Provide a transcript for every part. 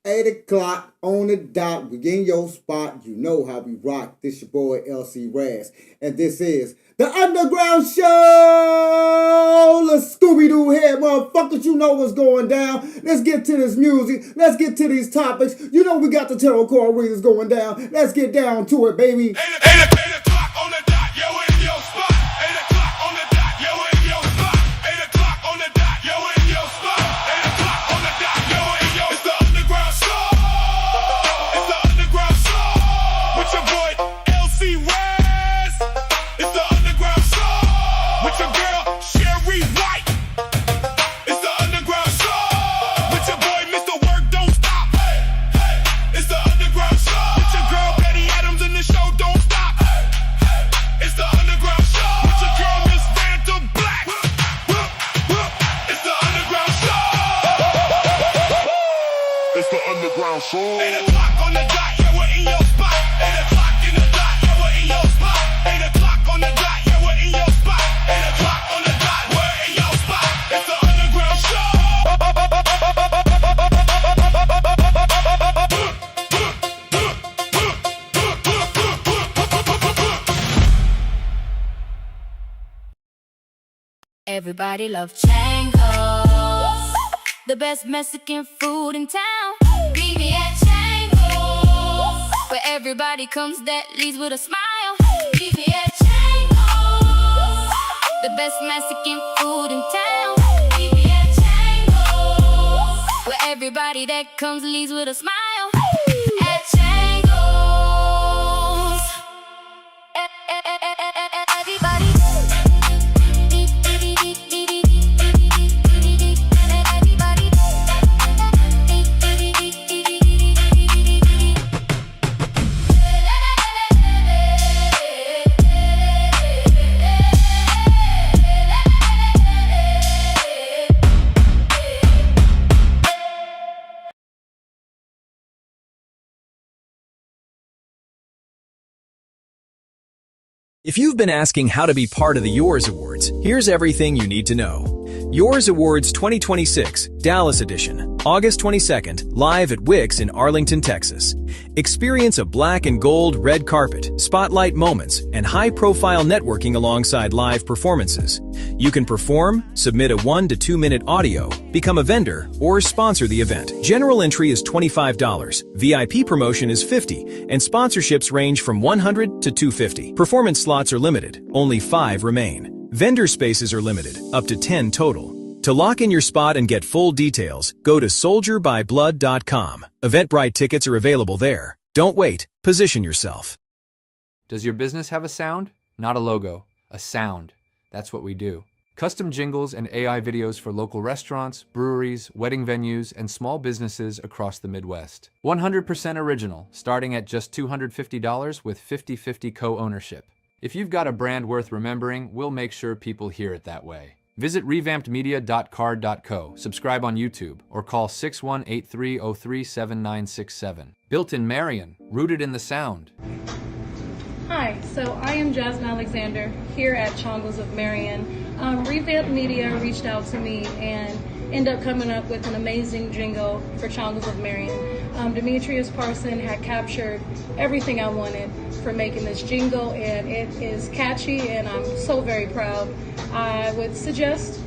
8 o'clock on the dot. We in your spot. You know how we rock. This your boy LC Razz. And this is the UndaGround Shoow. Let's Scooby-Doo head, motherfuckers. You know what's going down. Let's get to this music. Let's get to these topics. You know we got the tarot card readings going down. Let's get down to it, baby. 8 o'clock on the dot. Yo, in your spot. 8 o'clock on the dot. Yo, in your spot. 8 o'clock on the dot. Yo, in your spot. 8 o'clock on the dot. Yo, in your spot. It's the UndaGround Shoow. It's the UndaGround Shoow. With your boy LC Razz. It's the UndaGround Shoow. With your girl Cherry White. It's the UndaGround Shoow. With your boy Mr. Work Don't Stop. It's the UndaGround Shoow. With your girl Betty Adams in the show Don't Stop. It's the UndaGround Shoow. With your girl Miss Fanta Black. It's the UndaGround Shoow. It's the UndaGround Shoow. 8 o'clock on the dot, yeah, we're in your spot. 8 o'clock in the dot, yeah, we're in your spot. 8 o'clock on the dot, yeah, we're in your spot. 8 o'clock on the dot, we're in your spot. It's the UndaGround Shoow. Everybody loves Changos, the best Mexican food in town. Meet me at Changos, where everybody comes that leaves with a smile. Meet me at Changos, the best Mexican food in town. Meet me at Changos, where everybody that comes leaves with a smile. At Changos, everybody. If you've been asking how to be part of the Yours Awards, here's everything you need to know. Yours Awards 2026, Dallas Edition, August 22nd, live at Wix in Arlington, Texas. Experience a black and gold red carpet, spotlight moments, and high-profile networking alongside live performances. You can perform, submit a 1 to 2 minute audio, become a vendor, or sponsor the event. General entry is $25, VIP promotion is $50, and sponsorships range from $100 to $250. Performance slots are limited, only 5 remain. Vendor spaces are limited, up to 10 total. To lock in your spot and get full details, go to soldierbyblood.com. Eventbrite tickets are available there. Don't wait, position yourself. Does your business have a sound? Not a logo, a sound. That's what we do. Custom jingles and AI videos for local restaurants, breweries, wedding venues, and small businesses across the Midwest. 100% original, starting at just $250 with 50/50 co-ownership. If you've got a brand worth remembering, we'll make sure people hear it that way. Visit revampedmedia.card.co, subscribe on YouTube, or call 6183037967. Built in Marion, rooted in the sound. Hi, so I am Jasmine Alexander here at Chongos of Marion. Revamp Media reached out to me and ended up coming up with an amazing jingle for Chongos of Marion. Demetrius Parson had captured everything I wanted for making this jingle, and it is catchy, and I'm so very proud. I would suggest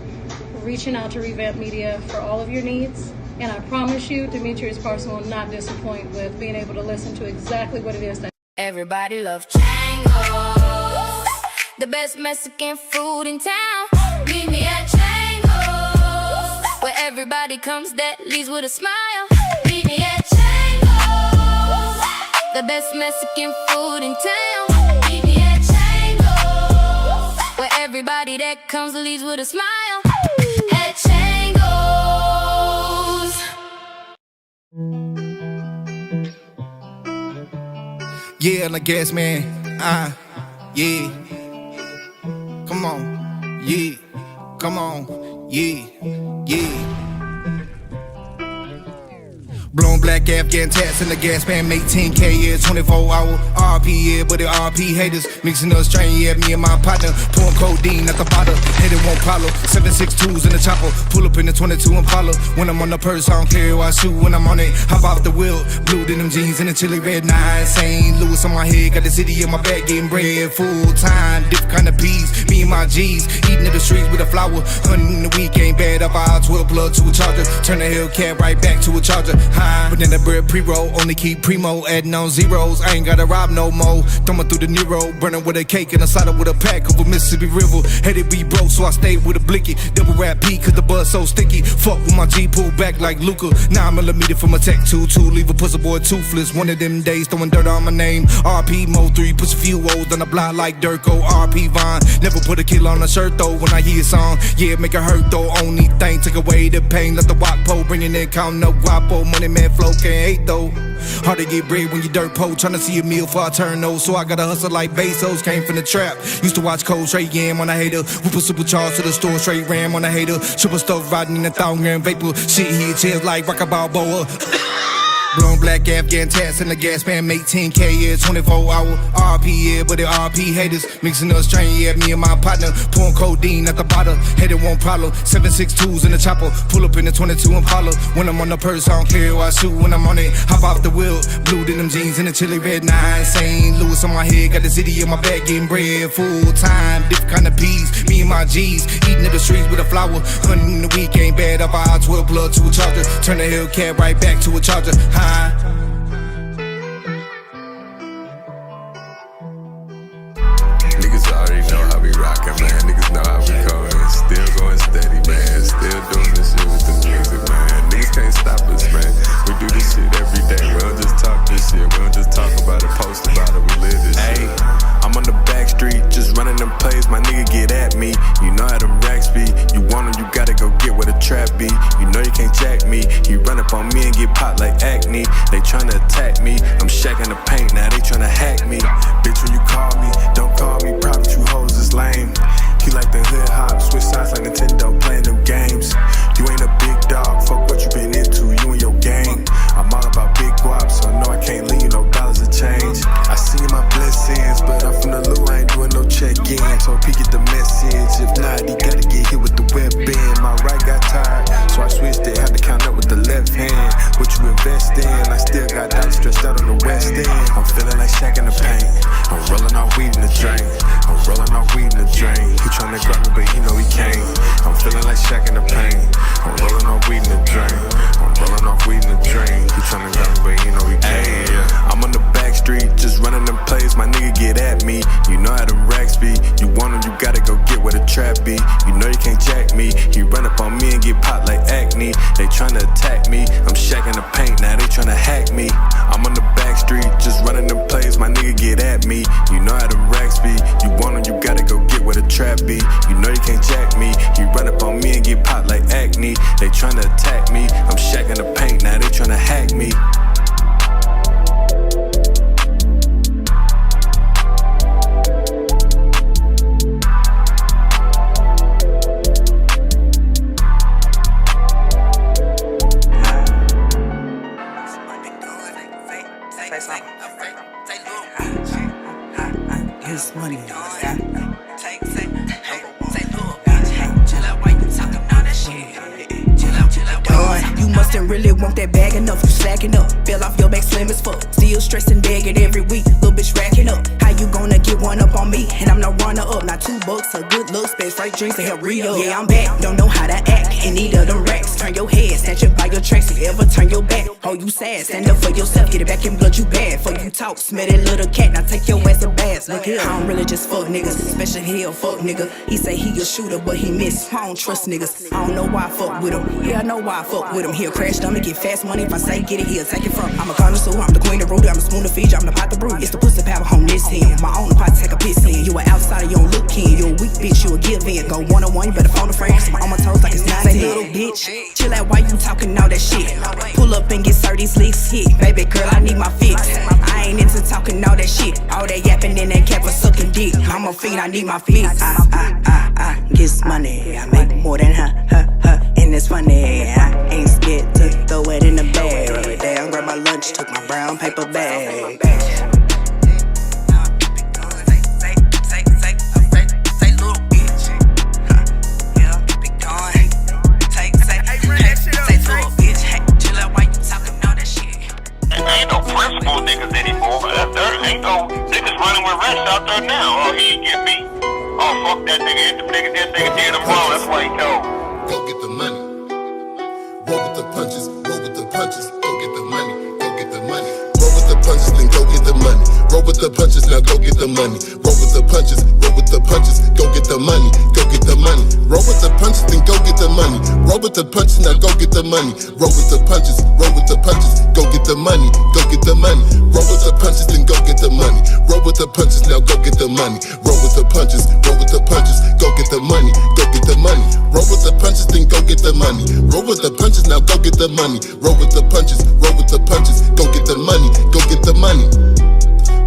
reaching out to Revamp Media for all of your needs, and I promise you Demetrius Parson will not disappoint with being able to listen to exactly what it is that Everybody loves Changos, the best Mexican food in town. Meet me at Changos, where everybody comes that leaves with a smile. Meet me at Changos, the best Mexican food in town. Meet me at Changos, where everybody that comes leaves with a smile. At Changos. Yeah, and I guess, man, yeah. Come on, yeah. Come on, yeah, yeah. Blown black Afghan tats in the gas man, make 10K, yeah, 24 hour RP, yeah, but the RP haters mixing up strain, yeah, me and my partner pouring codeine at the bottle, hit it won't follow 7.62s in the chopper, pull up in the 22 Impala. When I'm on the purse, I don't care what I shoot. When I'm on it, hop off the wheel, blue denim jeans and the chili red 9. St. Louis on my head, got the city in my back, getting bread full time, different kind of peas, me and my G's, eating in the streets with a flower, hunting in the week ain't bad, up our 12 plug to a charger, turn the Hellcat right back to a charger. But then the bread pre-roll, only keep primo, adding on zeros. I ain't gotta rob no more. Thumbing through the Nero, burning with a cake and a cider with a pack over Mississippi River. Had it be broke, so I stayed with a blicky. Double rap P, cause the buzz so sticky. Fuck with my G, pull back like Luca. 9mm from a Tech 2-2, leave a pussy boy toothless. One of them days, throwing dirt on my name. RP Mo 3, push a few O's on the block like Durko. RP Vine, never put a kill on a shirt though. When I hear a song, yeah, make it hurt though. Only thing, take away the pain. Let the walk pole, bringing in count no guapo. Money man flow, can't hate though. Hard to get bread when you dirt po. Tryna see a meal before I turn those. So I gotta hustle like Bezos, came from the trap. Used to watch Cold Straight Yam on a hater. Whoop a supercharged to the store, straight ram on a hater. Triple stuff riding in a 1,000-gram vapor. Shit hit chairs like Rock a Balboa. Blown black Afghan tats in the gas man, make 10K, yeah, 24 hour RP, yeah, but the RP haters mixing up strain, yeah, me and my partner pouring codeine at the bottle, hit it won't problem. 7.62s in the chopper, pull up in the 22 Impala. When I'm on the purse, I don't care what I shoot. When I'm on it, hop off the wheel, blue denim jeans and the chili red 9. St. Louis on my head, got the city in my back, getting bread full time, different kind of peas. Me and my G's, eating in the streets with a flower, hunting in the week ain't bad. Up our 12 plug to a charger, turn the Hellcat right back to a charger. Niggas already know how we rockin', man. Niggas know how we going. Still going steady, man. Still doing this shit with the music, man. Niggas can't stop us, man. We do this shit every day. We don't just talk this shit. We don't just talk about it, post about it. We live this shit. I'm on the back street, just running them plays. My nigga get at me. You know how them racks be. You want them, you gotta go get where the trap be. You know you can't jack me. You run up on me and get popped like acne. They tryna attack me. I'm shacking the paint, now they tryna hack me. Bitch, when you call me, don't call me private, you hoes is lame. He like the hood hop, switch sides like Nintendo, playing them games. You ain't a big dog, fuck what you been into, you and your gang. I'm all about big guap, so I know I can't leave you no dollars of change. I see my blessings, but I'm from the Lou, I ain't doing no check-in. So if he get the message, if not, he gotta get hit with the weapon. My right got tired, so I switched it, had to count up with the left hand. What you invest in, I still got dollars stretched out on the west end. I'm feeling like Shaq in the paint, I'm rolling off weed in the drain. I'm rolling off weed in the drain. He tryna grab me, but he know he can't. I'm feeling like Shaq in the paint, I'm rolling off weed in the drain. I'm rolling off weed in the drain. He tryna grab me, but he know he can't. I'm on the back street, just running them plays. My nigga get at me. You know how them racks be. You want them, you gotta go get where the trap be. You know you can't jack me. He run up on me and get popped like acne. They tryna attack me. I'm shacking the paint, now they tryna hack me. I'm on the back street, just running them plays. My nigga get at me. You know how them racks be. You want them, you gotta go get where the trap be. You know you can't jack me. You run up on me and get popped like acne. They tryna attack me. I'm shacking the paint, now they tryna hack me. His money. You mustn't really want that bag enough. You slacking up, fell off your back slim as fuck. Still stressing, begging every week. Little bitch racking up. How you gonna get one up on me? And I'm no runner up. Not $2, a good look, space right drinks to help re-up. Yeah, I'm back, don't know how to act. In need of them racks. Turn your head, snatch it by your tracks. If you ever turn your back, oh you sad. Stand up for yourself, get it back in blood, you bad. For you talk, smell that little cat. Now take your ass to baths. Look here, I don't really just fuck niggas. Special hell, fuck nigga. He say he a shooter, but he miss. I don't trust niggas. I don't know why I fuck with him. Yeah, I know why I fuck with him. He'll crash dummy, get fast money. If I say get it, he'll take it from. I'm a connoisseur, I'm the queen of Rudy. I'm the spoon to feed you, I'm the pot to brew. It's the pussy power on this end. My own pot to take a piss in. You an outsider, you don't look in. You a weak bitch, you a give in. Go one-on-one, you better phone a friend. I'm on my toes like it's 9. Say little bitch, chill out while you talking all that shit. Pull up and get 30 slicks hit. Baby girl, I need my fix. I ain't into talking all that shit. All that yapping in that cap for sucking dick. I'm a fiend, I need my fix. I get money. I make more than her. And it's funny. I ain't scared to throw it in the bag. the money. Roll with the punches, roll with the punches, go get the money, go get the money. Roll with the punches, then go get the money. Roll with the punches, now go get the money. Roll with the punches, roll with the punches, go get the money, go get the money. Roll with the punches, then go get the money. Roll with the punches, now go get the money. Roll with the punches, roll with the punches, go get the money, go get the money. Roll with the punches, then go get the money. Roll with the punches, now go get the money. Roll with the punches, roll with the punches, go get the money, go get the money.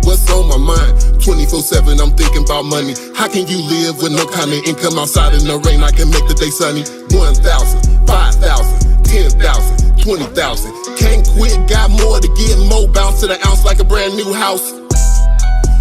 What's on my mind? 24/7, I'm thinking about money. How can you live with no kind of income outside in the rain? I can make the day sunny. 1,000, 5,000, 10,000, 20,000. Can't quit, got more to get more. Bounce to the ounce like a brand new house.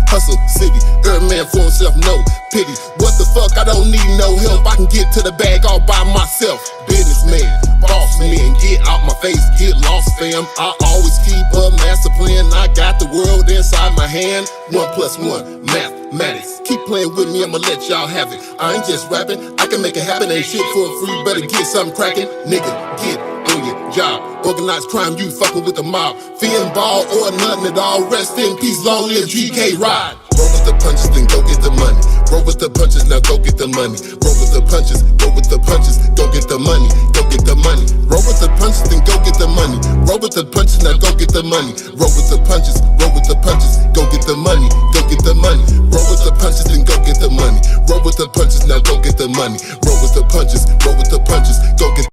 Hustle city, every man for himself, no pity. What the fuck, I don't need no help. I can get to the bag all by myself. Businessman, boss man, get out my face, get lost fam. I always keep a master plan. I got the world inside my hand. 1 + 1, mathematics. Keep playing with me, I'ma let y'all have it. I ain't just rapping, I can make it happen. Ain't shit for free, better get something cracking. Nigga, get on your job. Organized crime, you fucking with the mob. Feeling ball or nothing at all. Rest in peace, long live GK Ride. Roll with the punches, then go get the money. Roll with the punches, now go get the money. Roll with the punches, roll with the punches, go get the money, go get the money. Roll with the punches, then go get the money. Roll with the punches, now go get the money. Roll with the punches, roll with the punches, go get the money, go get the money. Roll with the punches, then go get the money. Roll with the punches, now go get the money. Roll with the punches, roll with the punches, go get.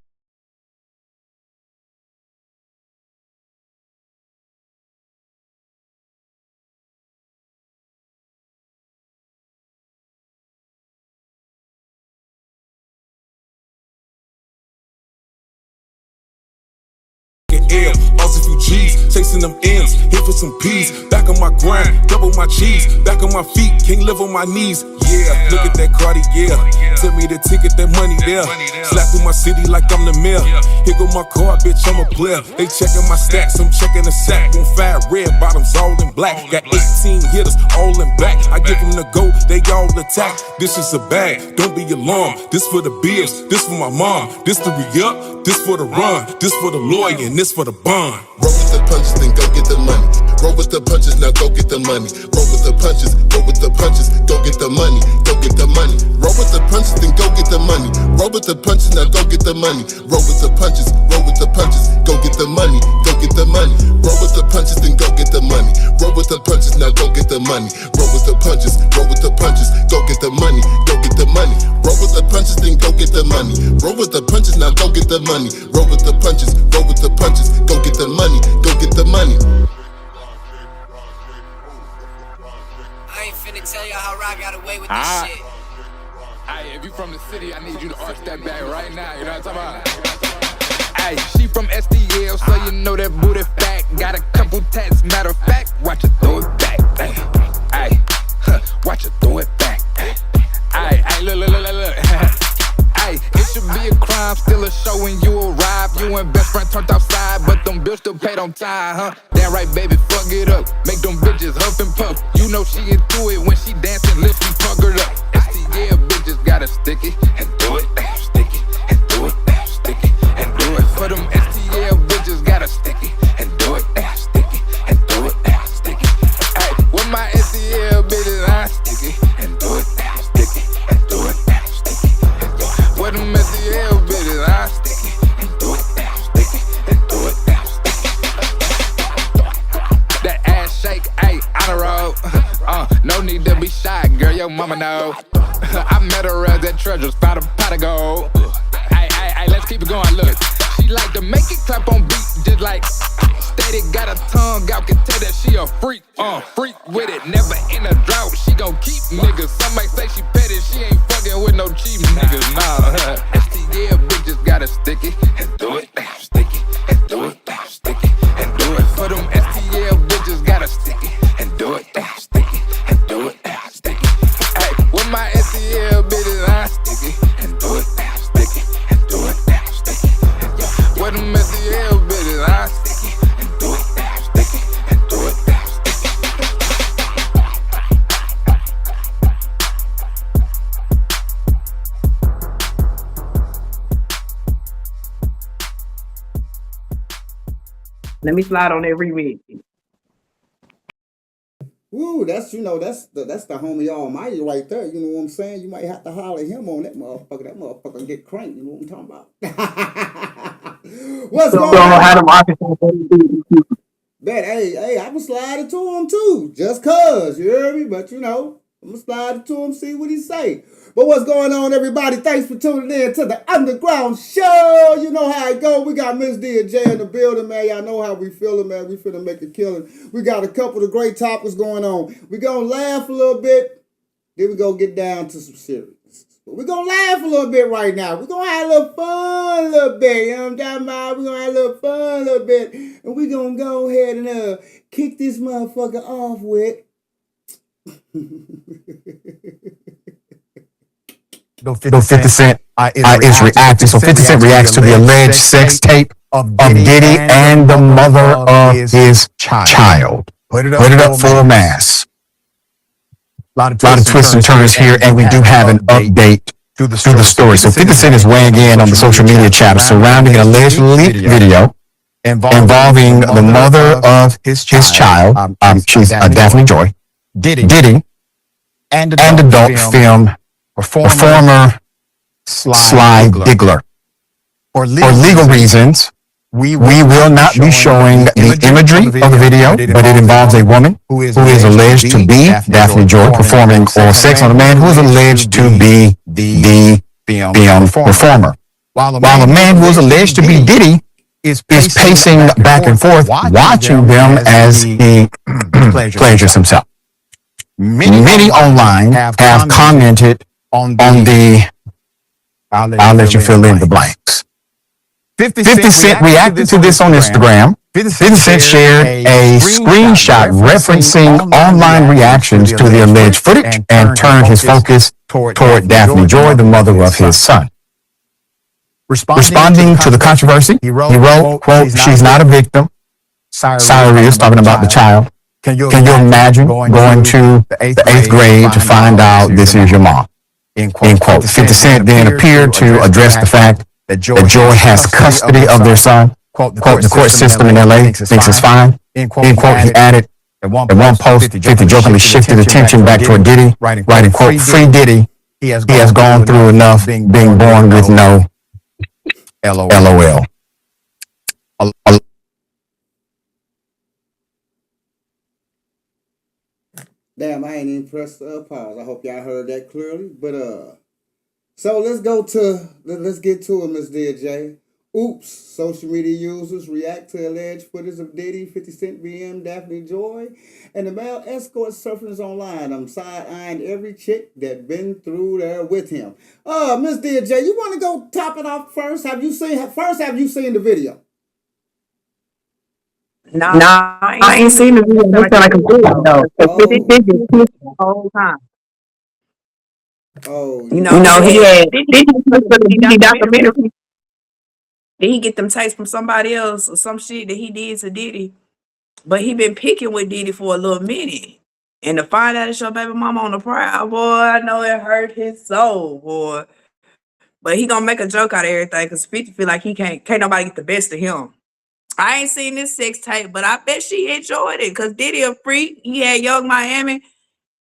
Lost a few G's, chasing them M's, here for some P's. Back on my grind, double my cheese. Back on my feet, can't live on my knees. Yeah, look at that Cartier. Tell me the ticket, that money there. Slap through my city like I'm the mayor. Here go my car, bitch, I'm a player. They checking my stacks, I'm checking the sack. On 5 red bottoms, all in black. Got 18 hitters, all in black. I give them the go, they all attack. This is a bag, don't be alarmed. This for the beers, this for my mom. This to re-up, this for the run. This for the lawyer, and this for the bond. Roll with the punches, then go get the money. Roll with the punches, now go get the money. Roll with the punches, roll with the punches, go get the money, go get the money. Roll with the punches, then go get the money. Roll with the punches, now go get the money. Roll with the punches, roll with the punches, go get the money, go get the money. Roll with the punches, then go get the money. Roll with the punches, now go get the money. Roll with the punches, roll with the punches, go get the money, go get the money. Roll with the punches, then go get the money. Roll with the punches, now go get the money. Roll with the punches, roll with the punches, go get the money, go get the money. I ain't finna tell y'all how I got away with this shit. Hey, if you from the city, I need you to arch that bag right now. You know what I'm talking about? Hey, she from SDL, so you know that booty fat. Got a couple tats, matter of fact, watch her throw it back. Hey, watch her throw it back. Hey, look. Hey, it should be a crime, still a show when you arrive. You and best friend turned outside, but them bills still paid on time, huh? Damn right, baby, fuck it up. Make them bitches huff and puff. You know she into it when she dancing, lift and fuck her up. STL bitches gotta stick it and do it, stick it and do it, stick it and do it. For them STL bitches gotta stick it and do it, stick it and do it, stick it. Hey, with my STL bitches, I stick it and do it, stick it and do it, stick it and do it. With them STL bitches, I stick it and do it, stick it and do it, stick it. That ass shake, ayy, on the road. No need to be shy, girl, your mama know. I met her at that treasure, found a pot of gold. Ay, let's keep it going, look. She like to make it clap on beat, just like steady, got a tongue out, can tell that she a freak. Freak with it, never in a drought. She gon' keep niggas. Some might say she petty, she ain't fucking with no cheap niggas, nah. STL bitches gotta stick it and do it, stick it and do it, stick it and do it. For them STL bitches gotta stick it and do it, stick it and do it, stick it. Hey, with my STL bitches, I stick it and do it, stick it and do it, stick it. With them STL bitches, I stick it and do it, stick it and do it, stick it. Let me slide on that remix. Ooh, that's that's the homie almighty right there. You know what I'm saying? You might have to holler at him on that motherfucker. That motherfucker get cranked. You know what I'm talking about? What's going on? Bet, hey, I'm gonna slide it to him too, just cause, you hear me? But I'm gonna slide it to him, see what he say. But what's going on, everybody? Thanks for tuning in to the Underground Show. You know how it go. We got Miss D and J in the building, man. Y'all know how we feeling, man. We finna make a killing. We got a couple of great topics going on. We gonna laugh a little bit, then we gonna get down to some serious. But we're gonna laugh a little bit right now. We're gonna have a little fun a little bit. You know what I'm talking about? We're gonna have a little fun a little bit. And we're gonna go ahead and kick this motherfucker off with. So 50 Cent is reacting. So 50 Cent reacts to the alleged sex tape of Diddy and the mother of his child. Put it up full mass. A lot of twists and turns here, and we do have an update to the story. So 50 Cent is weighing in on the social media chatter surrounding an alleged leaked video involving the mother of his child. She's Daphne Joy. Diddy and adult film performer Sly Diggler. For legal reasons, we will not be showing the imagery of the video, but it involves a woman who is alleged to be Daphne Joy performing oral sex on a man who is alleged to be the film performer. While a man who is alleged to be Diddy is pacing back and forth, watching them as he pleasures himself. Many online have commented on the I'll let you fill in the blanks. 50 Cent reacted to this on Instagram. 50 Cent shared a screenshot referencing online reactions to the alleged footage and turned his focus toward Daphne Joy, the mother of his son. Responding to the controversy, he wrote, quote, "She's not a victim." Cyrus is talking about the child. Can you imagine going to the 8th grade to find out this is your mom? End quote. 50 Cent then appeared to address the fact that Joy has custody of their son. Quote, the court system in LA thinks it's fine. End quote, he added, at one post, 50 jokingly shifted attention back toward Diddy, writing, quote, "Free Diddy. He has gone through enough being born with no LOL. Damn, I ain't even pressed pause. I hope y'all heard that clearly. But so let's get to it, Miss DJ. Oops, social media users react to alleged footage of Diddy, 50 Cent, BM, Daphne Joy, and the male escort surfers online. I'm side-eyeing every chick that been through there with him. Miss DJ, you want to go top it off first? Have you seen the video? Nah, I ain't seen the video. It's like a video though. So 50 Cent just pissed the whole time. Oh, he had Diddy documentary. Did he get them tapes from somebody else or some shit that he did to Diddy? But he been picking with Diddy for a little minute. And to find out it's your baby mama on the prowl, boy, I know it hurt his soul, boy. But he gonna make a joke out of everything because 50 feel like he can't nobody get the best of him. I ain't seen this sex tape, but I bet she enjoyed it because Diddy a freak. He had Young Miami,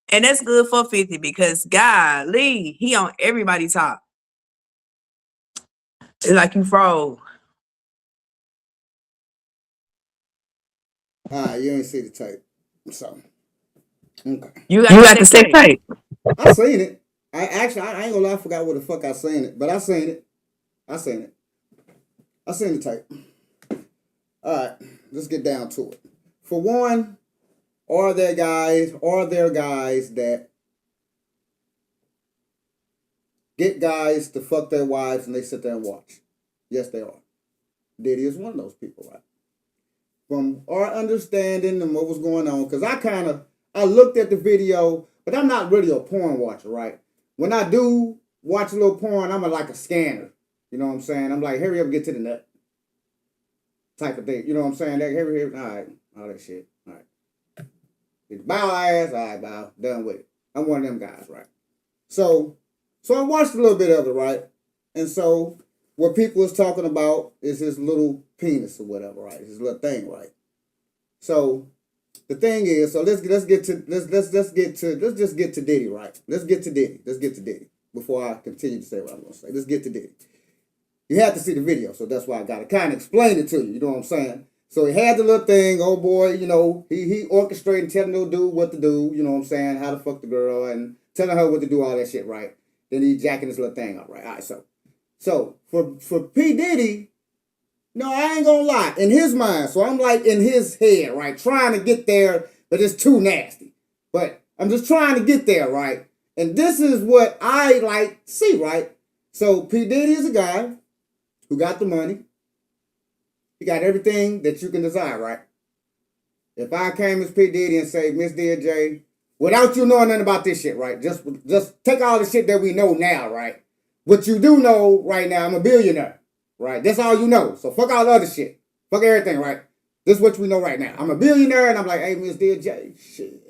and that's good for 50 because golly, he on everybody's top. It's like you froze. You ain't see the tape, so okay. You got the sex tape. I seen it. I ain't gonna lie, I forgot where the fuck I seen it, but I seen it. I seen the tape. All right, let's get down to it. For one, are there guys that get guys to fuck their wives and they sit there and watch? Yes, they are. Diddy is one of those people, right? From our understanding and what was going on, because I looked at the video, but I'm not really a porn watcher, right? When I do watch a little porn, I'm like a scanner. You know what I'm saying? I'm like, hurry up, get to the nut. Type of thing. You know what I'm saying? All right, all that shit. All right. Bow ass, all right, bow. Done with it. I'm one of them guys, right? So I watched a little bit of it, right? And so what people was talking about is his little penis or whatever, right? His little thing, right? So the thing is, so let's just get to Diddy, right? Let's get to Diddy before I continue to say what I'm gonna say. Let's get to Diddy. You have to see the video, so that's why I gotta kind of explain it to you. You know what I'm saying? So he had the little thing. Oh boy, you know, he orchestrating, telling the dude what to do. You know what I'm saying? How to fuck the girl and telling her what to do, all that shit, right? Then he jacking his little thing up, right? All right, so for P Diddy. No, I ain't gonna lie. In his mind, so I'm like in his head, right? Trying to get there, but it's too nasty. But I'm just trying to get there, right? And this is what I like see, right? So P. Diddy is a guy who got the money. He got everything that you can desire, right? If I came as P. Diddy and say, Miss DJ, without you knowing nothing about this shit, right? Just take all the shit that we know now, right? What you do know right now, I'm a billionaire. Right, that's all you know. So fuck all the other shit. Fuck everything, right? This is what we know right now. I'm a billionaire, and I'm like, hey, Miss DJ, shit.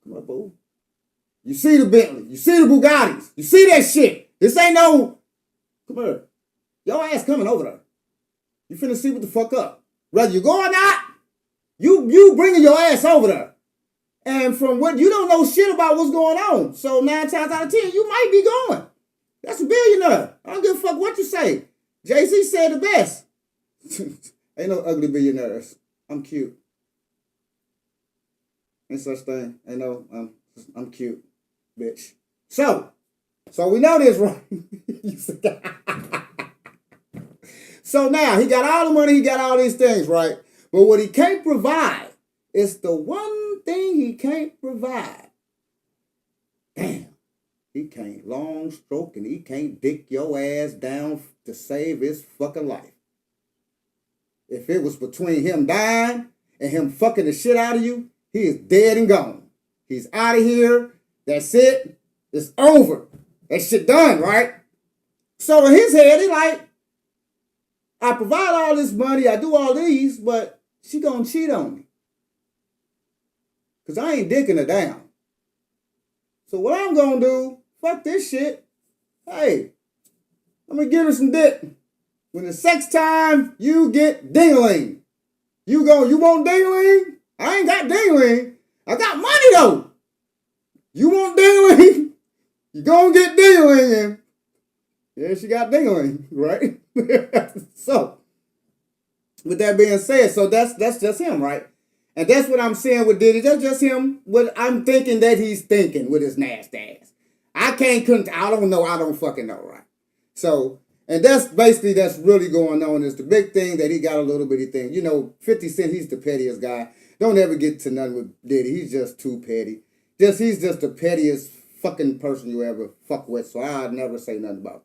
Come on, boo. You see the Bentley. You see the Bugattis. You see that shit. This ain't no... Come here. Your ass coming over there. You finna see what the fuck up. Whether you go or not, you bringing your ass over there. And from what... You don't know shit about what's going on. So 9 times out of 10, you might be going. That's a billionaire. I don't give a fuck what you say. Jay-Z said the best. Ain't no ugly billionaires. I'm cute. Ain't such thing. Ain't no, I'm cute, bitch. So we know this, right? So now, he got all the money, he got all these things, right? But what he can't provide is the one thing he can't provide. Damn. He can't long stroke and he can't dick your ass down to save his fucking life. If it was between him dying and him fucking the shit out of you, he is dead and gone. He's out of here. That's it. It's over. That shit done, right? So in his head, he like, I provide all this money, I do all these, but she gonna cheat on me. Because I ain't dicking her down. So what I'm gonna do, fuck this shit. Hey, I'm gonna give her some dick. When it's sex time, you get ding-a-ling. You want ding-a-ling? I ain't got ding-a-ling. I got money though. You want ding-a-ling? You gonna get ding-a-ling in. Yeah, she got ding-a-ling, right? So, with that being said, so that's just him, right? And that's what I'm saying with Diddy. That's just him. What I'm thinking that he's thinking with his nasty ass. I don't know. I don't fucking know, right? So, and that's really going on is the big thing that he got a little bitty thing. You know, 50 Cent, he's the pettiest guy. Don't ever get to nothing with Diddy. He's just too petty. He's just the pettiest fucking person you ever fuck with. So I'd never say nothing about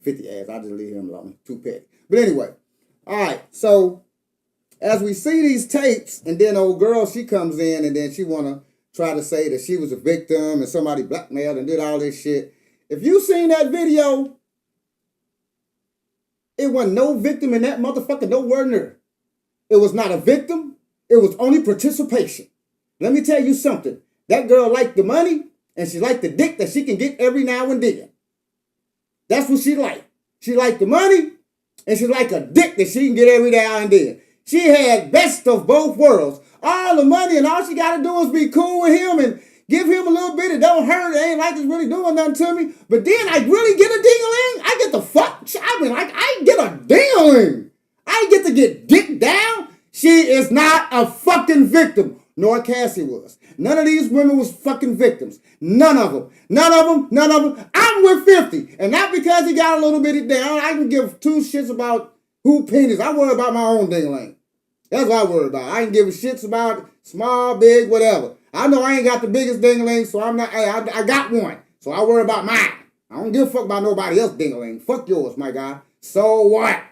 50 ass. I just leave him alone. Too petty. But anyway, all right. So as we see these tapes, and then old girl, she comes in, and then she want to try to say that she was a victim and somebody blackmailed and did all this shit. If you seen that video, it wasn't no victim in that motherfucker, no word there. It was not a victim. It was only participation. Let me tell you something. That girl liked the money, and she liked the dick that she can get every now and then. That's what she liked. She liked the money, and she liked a dick that she can get every now and then. She had best of both worlds. All the money, and all she got to do is be cool with him and give him a little bit. It don't hurt. It ain't like it's really doing nothing to me. But then I really get a ding-a-ling. I get the fuck. I mean, like, I get a ding-a-ling. I get to get dick down. She is not a fucking victim. Nor Cassie was. None of these women was fucking victims. None of them. None of them. None of them. I'm with 50. And not because he got a little bit down. I can give two shits about who penis. I worry about my own ding-a-ling. That's what I worry about. I ain't giving shits about small, big, whatever. I know I ain't got the biggest ding-a-ling, so I'm not, I got one. So I worry about mine. I don't give a fuck about nobody else ding-a-ling. Fuck yours, my guy. So what?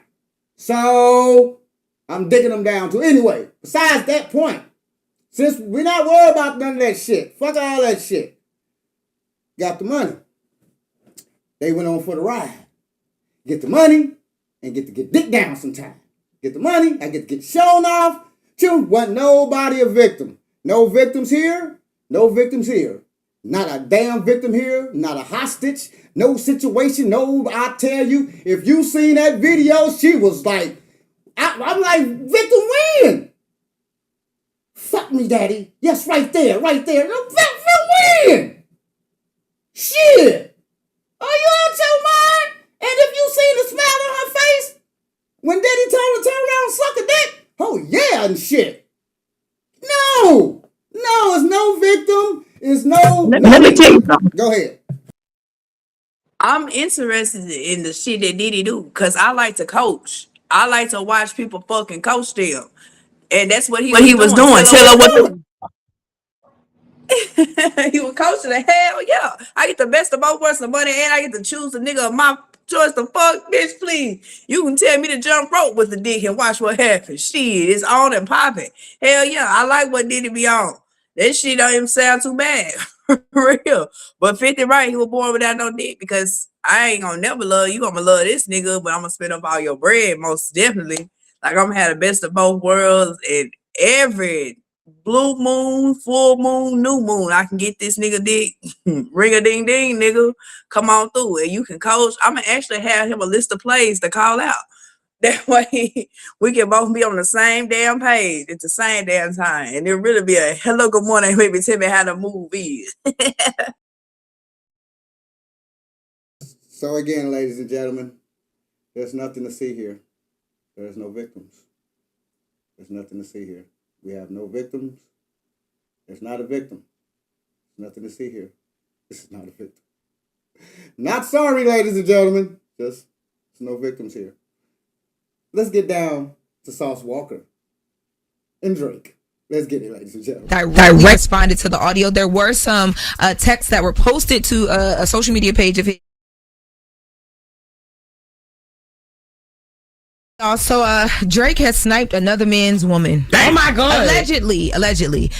So I'm dicking them down too. Anyway, besides that point, since we're not worried about none of that shit, fuck all that shit. Got the money. They went on for the ride. Get the money and get to get dick down sometime. Get the money, I get to get shown off. Wasn't nobody a victim. No victims here, no victims here. Not a damn victim here, not a hostage, no situation, no, I tell you, if you seen that video, she was like, I'm like, victim win. Fuck me, daddy. Yes, right there, right there. For when? Shit. Are you out your mind? And if you seen the smile on her face when daddy told her to turn around and suck a dick, oh yeah and shit. No, it's no victim. It's no. Let me tell you something. Go ahead. I'm interested in the shit that Diddy do because I like to coach. I like to watch people fucking coach them. And that's what he was doing. Tell her what he was coaching the hell yeah. I get the best of both worlds, the money, and I get to choose the nigga of my choice to fuck, bitch, please. You can tell me to jump rope with the dick and watch what happens. Shit, it's on and popping. Hell yeah, I like what Diddy be on. That shit don't even sound too bad. For real. But 50 right, he was born without no dick because I ain't gonna never love you. I'm gonna love this nigga, but I'm gonna spend up all your bread, most definitely. Like I'm gonna have the best of both worlds and every blue moon, full moon, new moon. I can get this nigga dick. Ring a ding ding, nigga. Come on through. And you can coach. I'm gonna actually have him a list of plays to call out. That way we can both be on the same damn page at the same damn time. And it'll really be a hello, good morning, baby. Tell me how the move is. So again, ladies and gentlemen, there's nothing to see here. There's no victims. There's nothing to see here. We have no victims. There's not a victim. There's nothing to see here. This is not a victim. Not sorry, ladies and gentlemen. Just there's no victims here. Let's get down to Sauce Walka and Drake. Let's get it, ladies and gentlemen. Directly responded to the audio. There were some texts that were posted to a social media page of his. Also, Drake has sniped another man's woman. Oh my God. Allegedly.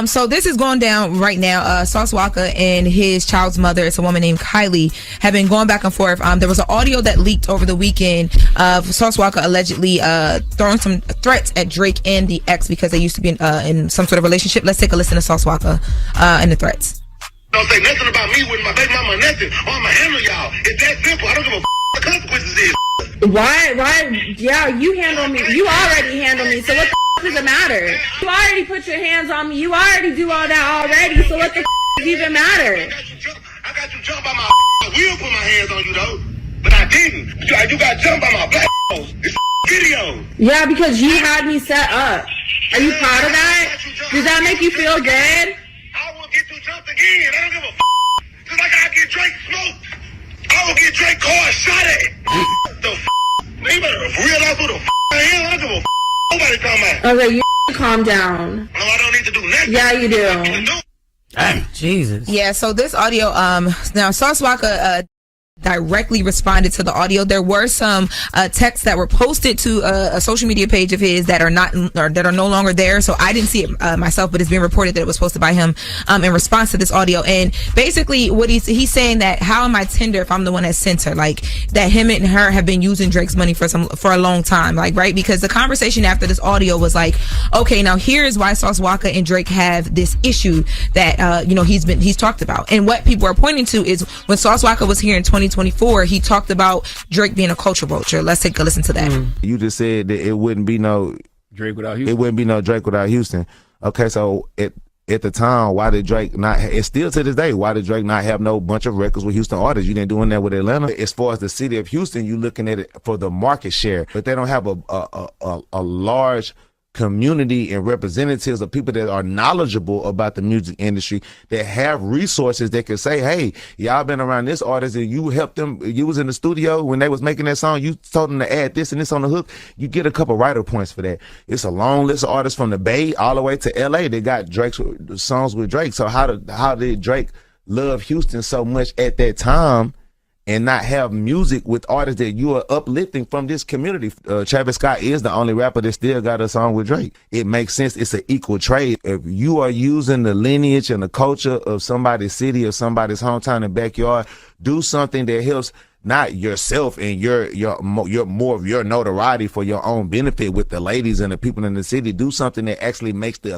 So this is going down right now. Sauce Walka and his child's mother, it's a woman named Kylie, have been going back and forth. There was an audio that leaked over the weekend of Sauce Walka allegedly throwing some threats at Drake and the ex because they used to be in some sort of relationship. Let's take a listen to Sauce Walka and the threats. Don't say nothing about me with my baby mama, nothing, or I'ma handle y'all. It's that simple. I don't give a what the consequences is. Why? Yeah, you handle me. You already handle me. So what the does it matter? You already put your hands on me. You already do all that already. So what the does even matter? I got you jumped by my I will put my hands on you though, but I didn't. You got jumped by my black It's video. Yeah, because you had me set up. Are you proud of that? Does that make you feel good? I will get you jumped again. I don't give a just like I get Drake smoked. I will get Drake car shot at. The you better realize who the I am. I don't give a nobody come out. Okay, you calm down. No, I don't need to do nothing. Yeah, you do. Dang, Jesus. Yeah, so this audio, now Sauce Walka directly responded to the audio. There were some texts that were posted to a social media page of his that are not or that are no longer there. So I didn't see it myself, but it's been reported that it was posted by him in response to this audio. And basically, what he's saying that how am I tender if I'm the one that sent her? Like that him and her have been using Drake's money for a long time, like right? Because the conversation after this audio was like, okay, now here's why Sauce Walka and Drake have this issue that he's talked about. And what people are pointing to is when Sauce Walka was here in 2024, he talked about Drake being a culture vulture. Let's take a listen to that. You just said that it wouldn't be no Drake without Houston. It wouldn't be no Drake without Houston. Okay, so at the time, why did Drake not? It's still to this day. Why did Drake not have no bunch of records with Houston artists? You didn't doing that with Atlanta. As far as the city of Houston, you looking at it for the market share, but they don't have a large community and representatives of people that are knowledgeable about the music industry that have resources that can say, hey, y'all been around this artist and you helped them. You was in the studio when they was making that song. You told them to add this and this on the hook. You get a couple writer points for that. It's a long list of artists from the Bay all the way to LA that got Drake's songs with Drake. So how did Drake love Houston so much at that time and not have music with artists that you are uplifting from this community? Travis Scott is the only rapper that still got a song with Drake. It makes sense. It's an equal trade. If you are using the lineage and the culture of somebody's city or somebody's hometown and backyard, do something that helps not yourself and your more of your notoriety for your own benefit with the ladies and the people in the city. Do something that actually makes the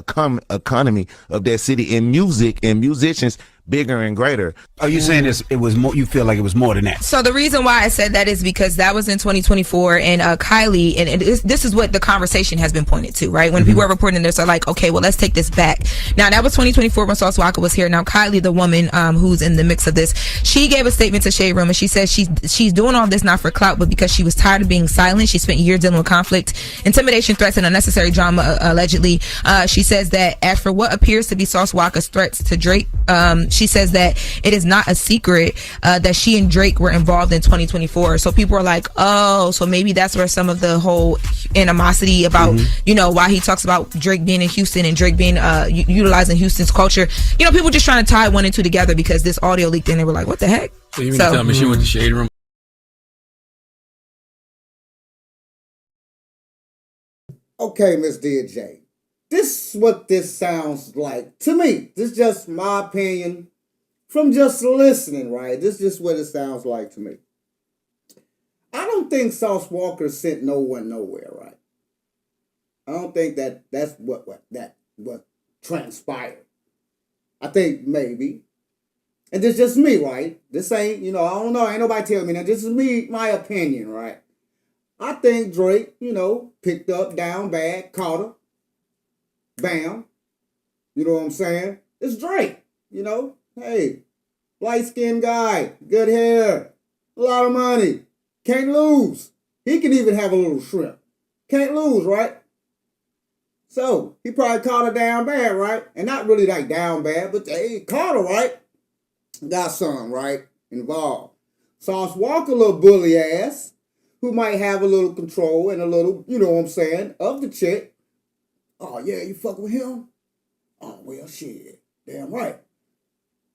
economy of that city and music and musicians bigger and greater. Are you saying it was more? You feel like it was more than that? So the reason why I said that is because that was in 2024, and Kylie, and this is what the conversation has been pointed to, right? When people are reporting this, are like, okay, well, let's take this back. Now that was 2024 when Sauce Walka was here. Now Kylie, the woman who's in the mix of this, she gave a statement to Shade Room, and she says she's doing all this not for clout, but because she was tired of being silent. She spent years dealing with conflict, intimidation, threats, and unnecessary drama. Allegedly, she says that as for what appears to be Sauce Walka's threats to Drake, she says that it is not a secret that she and Drake were involved in 2024. So people are like, oh, so maybe that's where some of the whole animosity about, you know, why he talks about Drake being in Houston and Drake being utilizing Houston's culture. You know, people just trying to tie one and two together because this audio leaked and they were like, what the heck? So you mean to tell me she went to Shade Room? Okay, Miss DJ. This is what this sounds like to me. This is just my opinion from just listening, right? This is just what it sounds like to me. I don't think Sauce Walka sent no one nowhere, right? I don't think that's what transpired. I think maybe, and this is just me, right? This ain't, you know, I don't know, ain't nobody telling me that. This is me, my opinion, right? I think Drake, you know, picked up, down bad, caught her. Bam. You know what I'm saying? It's Drake, you know? Hey, light-skinned guy, good hair, a lot of money, can't lose. He can even have a little shrimp. Can't lose, right? So, he probably caught her down bad, right? And not really like down bad, but hey, caught her, right? Got some, right? Involved. Sauce Walka, a little bully ass, who might have a little control and a little, you know what I'm saying, of the chick. Oh, yeah, you fucking with him? Oh, well, shit. Damn right.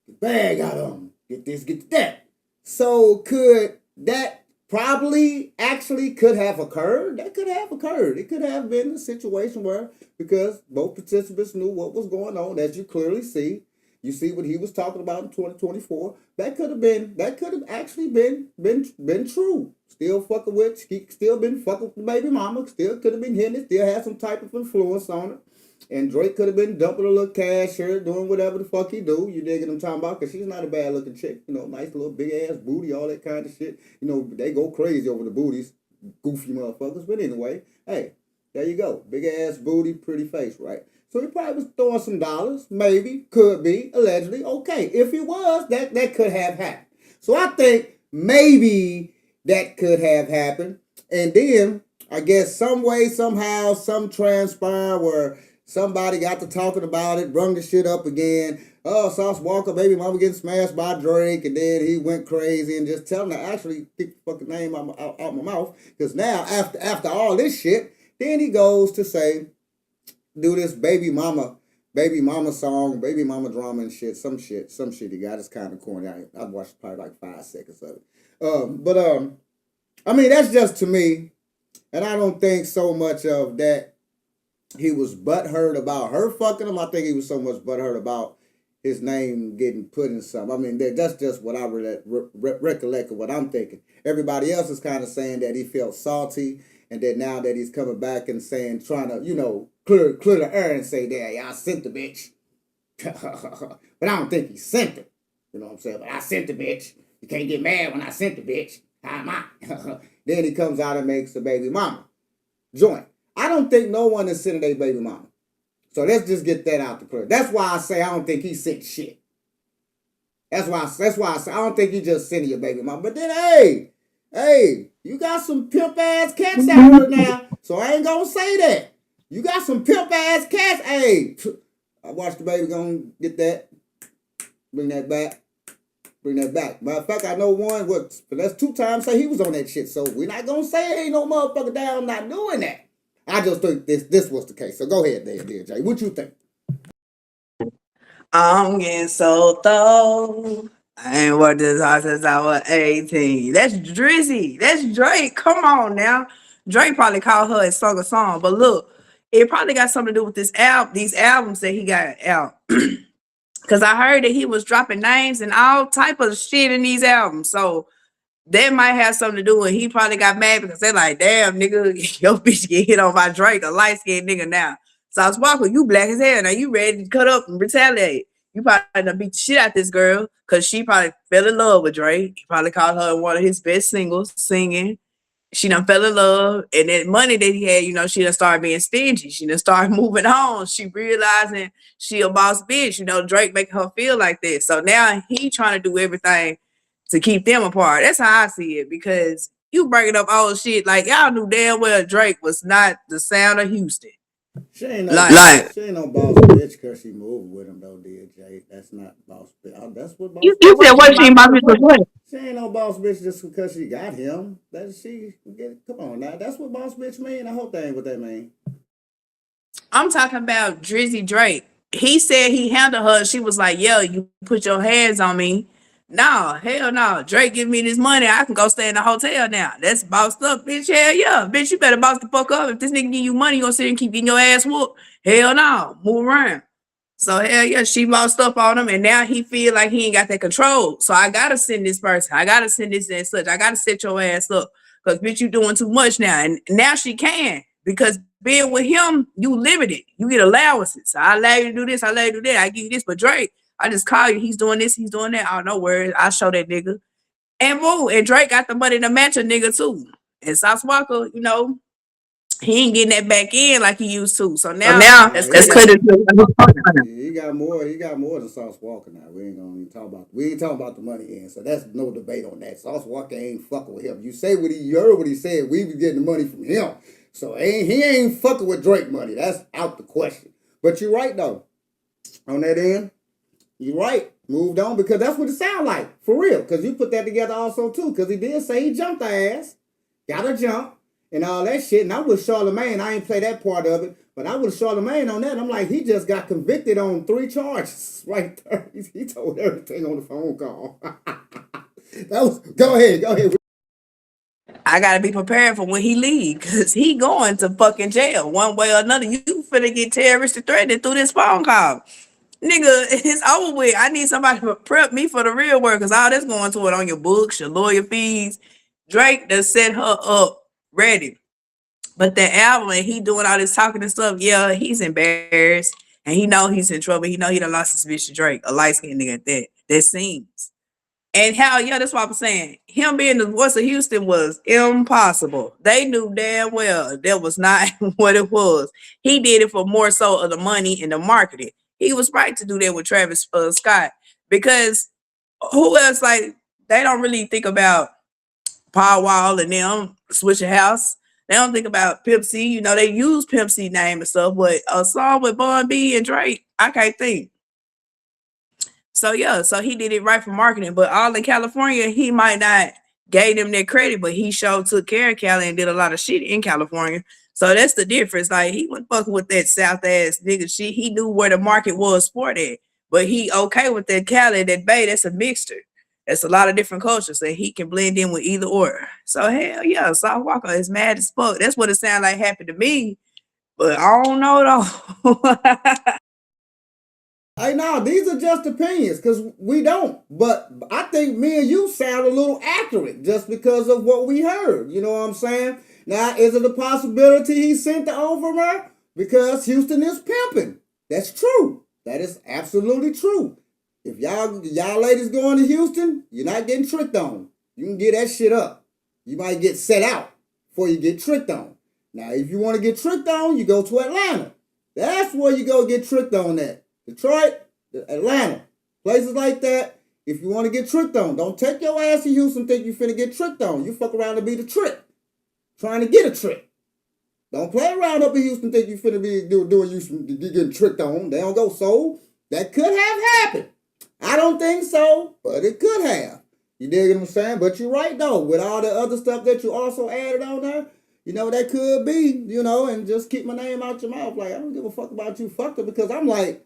Get bag out of him. Get this, get that. So could that probably actually could have occurred? That could have occurred. It could have been a situation where, because both participants knew what was going on, as you clearly see. You see what he was talking about in 2024. That could have actually been true. Still fucking with, he still been fucking with the baby mama. Still could have been hitting it. Still had some type of influence on it. And Drake could have been dumping a little cash here, doing whatever the fuck he do. You dig what I'm talking about? Because she's not a bad looking chick. You know, nice little big ass booty, all that kind of shit. You know, they go crazy over the booties. Goofy motherfuckers. But anyway, hey, there you go. Big ass booty, pretty face, right? So he probably was throwing some dollars. Maybe, could be, allegedly. Okay, if he was, that could have happened. So I think maybe that could have happened. And then, I guess some way, somehow, some transpired where somebody got to talking about it, brung the shit up again. Oh, Sauce Walka, baby mama getting smashed by Drake. And then he went crazy and just telling her, actually, keep the fucking name out my mouth. Because now, after all this shit, then he goes to say, do this baby mama song, baby mama drama and shit. Some shit he got. It's kind of corny. I watched probably like 5 seconds of it. I mean, that's just to me. And I don't think so much of that he was butthurt about her fucking him. I think he was so much butthurt about his name getting put in something. I mean, that's just what I recollect of what I'm thinking. Everybody else is kind of saying that he felt salty, and that now that he's coming back and saying, trying to, you know, clear the air and say, yeah, I sent the bitch. But I don't think he sent it. You know what I'm saying? But I sent the bitch. You can't get mad when I sent the bitch. How am I? Then he comes out and makes the baby mama joint. I don't think no one is sending a baby mama. So let's just get that out the clear. That's why I say I don't think he sent shit. That's why I say I don't think he just sent your baby mama. But then, hey, you got some pimp ass cats out here now. So I ain't gonna say that. You got some pimp ass cats. Hey, I watched the baby gonna get that. Bring that back. Matter of fact, I know one, that's 2 times say he was on that shit. So we're not gonna say ain't no motherfucker down not doing that. I just think this was the case. So go ahead there, Jay. What you think? I'm getting so throw. I ain't worked this hard since I was 18. That's Drizzy. That's Drake. Come on now. Drake probably called her and sung a song. But look, it probably got something to do with these albums that he got out. Because I heard that he was dropping names and all type of shit in these albums. So that might have something to do with he probably got mad because they're like, damn, nigga, your bitch get hit on by Drake, a light-skinned nigga now. Sauce Walka, you black as hell. Now you ready to cut up and retaliate. You probably done beat the shit out this girl because she probably fell in love with Drake. He probably called her one of his best singles, singing. She done fell in love, and that money that he had, she done started being stingy. She done started moving on. She realizing she a boss bitch. Drake making her feel like this. So now he trying to do everything to keep them apart. That's how I see it, because you bringing up old shit like y'all knew damn well Drake was not the sound of Houston. She ain't no boss bitch because she moved with him though, dear Jay. That's not boss bitch. That's what boss. You said what she boss bitch was what? She ain't no boss bitch just because she got him. Come on now. That's what boss bitch mean. I hope that ain't what that mean. I'm talking about Drizzy Drake. He said he handled her. She was like, "Yo, you put your hands on me." No, hell no. Drake give me this money. I can go stay in the hotel now. That's bossed up, bitch. Hell yeah. Bitch, you better boss the fuck up. If this nigga give you money, you gonna sit here and keep getting your ass whooped. Hell no. Move around. So hell yeah, she bossed up on him, and now he feel like he ain't got that control. So I gotta send this person. I gotta send this and such. I gotta set your ass up. Because bitch, you doing too much now. And now she can. Because being with him, you limited. You get allowances. I allow you to do this, I allow you to do that. I give you this. But Drake, I just call you. He's doing this, he's doing that. Oh, no worries. I show that nigga. And boom. And Drake got the money to match a nigga too. And Sauce Walker, he ain't getting that back in like he used to. So now that's cut it. He got more than Sauce Walker now. We ain't talking about the money end. So that's no debate on that. Sauce Walker ain't fucking with him. You heard what he said. We be getting the money from him. So he ain't fucking with Drake money. That's out the question. But you're right though. On that end, you're right. Moved on because that's what it sound like. For real. Because you put that together also too. Because he did say he jumped her ass. Got a jump. And all that shit. And I was Charlamagne. I ain't play that part of it. But I was Charlamagne on that. I'm like, he just got convicted on 3 charges. Right there. He told everything on the phone call. Go ahead. I gotta be prepared for when he leave, because he going to fucking jail one way or another. You finna get terrorist threatened through this phone call. Nigga, it's over with. I need somebody to prep me for the real work, because all that's going to it on your books, your lawyer fees. Drake done set her up ready. But that album, and he doing all this talking and stuff, yeah, he's embarrassed. And he know he's in trouble. He know he done lost his bitch to Drake, a light-skinned nigga at that. That seems. And hell yeah, that's what I'm saying. Him being the voice of Houston was impossible. They knew damn well that was not what it was. He did it for more so of the money and the marketing. He was right to do that with Travis Scott, because who else, like, they don't really think about Paul Wall and them switching house. They don't think about Pimp C. They use Pimp C name and stuff, but a song with Bun B and Drake, I can't think. So yeah, so he did it right for marketing, but all in California, he might not gave them that credit, but he sure took care of Cali and did a lot of shit in California. So that's the difference. Like, he wasn't fucking with that South ass nigga shit. He knew where the market was for that, but he okay with that Cali, that Bay. That's a mixture. That's a lot of different cultures that he can blend in with either or. So hell yeah, Sauce Walker is mad as fuck. That's what it sounded like happened to me, but I don't know though. Hey, no, these are just opinions because we don't. But I think me and you sound a little accurate just because of what we heard. You know what I'm saying? Now, is it a possibility he sent the on from her? Because Houston is pimping. That's true. That is absolutely true. If y'all ladies going to Houston, you're not getting tricked on. You can get that shit up. You might get set out before you get tricked on. Now, if you want to get tricked on, you go to Atlanta. That's where you go get tricked on at. Detroit, Atlanta, places like that. If you want to get tricked on, don't take your ass to Houston think you finna get tricked on. You fuck around and be the trick. Trying to get a trick. Don't play around up in Houston think you finna be doing Houston, getting tricked on. They don't go so. That could have happened. I don't think so, but it could have. You dig what I'm saying? But you're right though. With all the other stuff that you also added on there, that could be, and just keep my name out your mouth. Like, I don't give a fuck about you fucked her, because I'm like,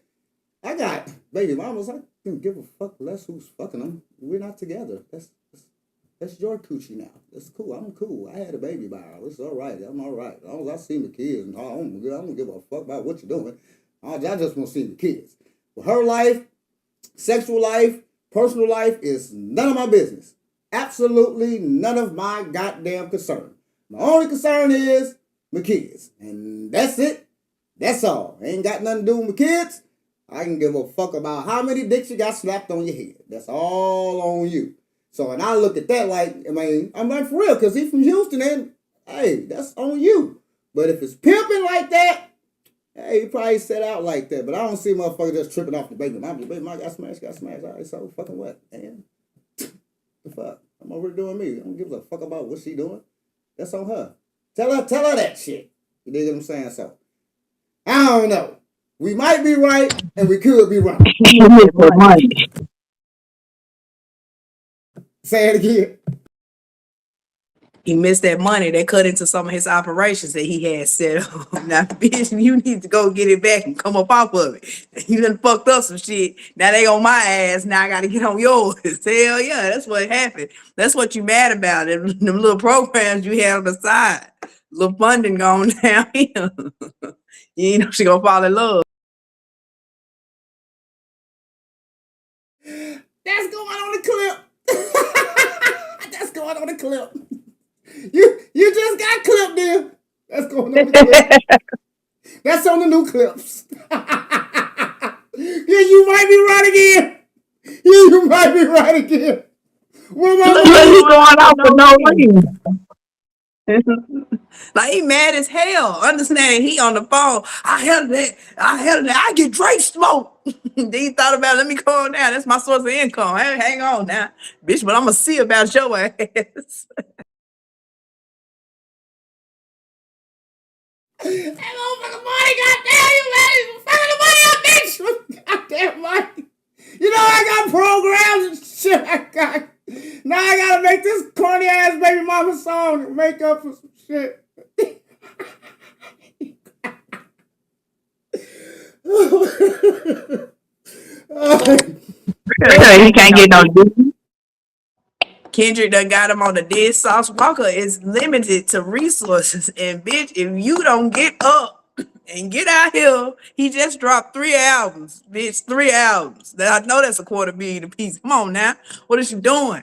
I got baby mamas. I don't give a fuck less who's fucking them. We're not together. That's your coochie now. That's cool. I'm cool. I had a baby by her. It's all right. I'm all right. As long as I see my kids, and I don't give a fuck about what you're doing. I just want to see the kids. But her life, sexual life, personal life is none of my business. Absolutely none of my goddamn concern. My only concern is my kids. And that's it. That's all. Ain't got nothing to do with my kids. I can give a fuck about how many dicks you got slapped on your head. That's all on you. So, and I look at that like, I mean, I'm like, for real, because he's from Houston, and hey, that's on you. But if it's pimping like that, hey, he probably set out like that. But I don't see motherfuckers just tripping off the baby mama. The baby mama got smashed. All right, so fucking what, man? The fuck? I'm over doing me. I don't give a fuck about what she doing. That's on her. Tell her that shit. You dig what I'm saying? So, I don't know. We might be right, and we could be wrong. Say it again. He missed that money. They cut into some of his operations that he had set up. Now, bitch, you need to go get it back and come up off of it. You done fucked up some shit. Now they on my ass. Now I got to get on yours. Hell yeah, that's what happened. That's what you mad about. Them little programs you had on the side. Little funding going down here. You know she gonna fall in love. That's going on the clip. That's going on the clip. You just got clipped there. That's going on the clip. That's on the new clips. Yeah, you might be right again. You might be right again. What am I going off for no reason? Like he mad as hell. Understand he on the phone. I handled it. I get Drake smoke. Then he thought about it. Let me calm down. That's my source of income. Hey, hang on now, bitch. But I'm gonna see about your ass. That motherfucking money, goddamn you, man! Fucking the money up, bitch! Goddamn money! You know I got programs and shit. Now I gotta make this corny ass baby mama song and make up for some shit. He can't get no Disney. Kendrick done got him on the dead. Sauce Walker is limited to resources. And bitch, if you don't get up and get out here, he just dropped 3 albums. Bitch, 3 albums. I know that's $250,000 a piece. Come on now. What is you doing?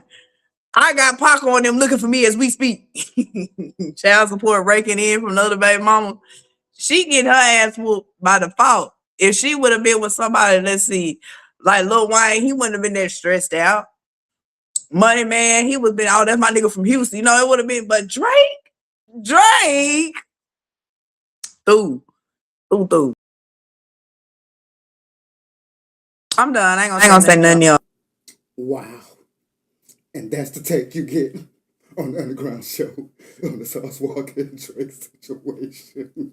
I got Pac on them looking for me as we speak. Child support raking in from another baby mama. She get her ass whooped by default. If she would have been with somebody, let's see, like Lil Wayne, he wouldn't have been that stressed out. Money Man, he would have been, oh, that's my nigga from Houston. You know, it would have been, but Drake. Ooh. I'm done. I ain't gonna say nothing else. Wow. And that's the take you get on the Underground Show on the Sauce Walker and Drake situation.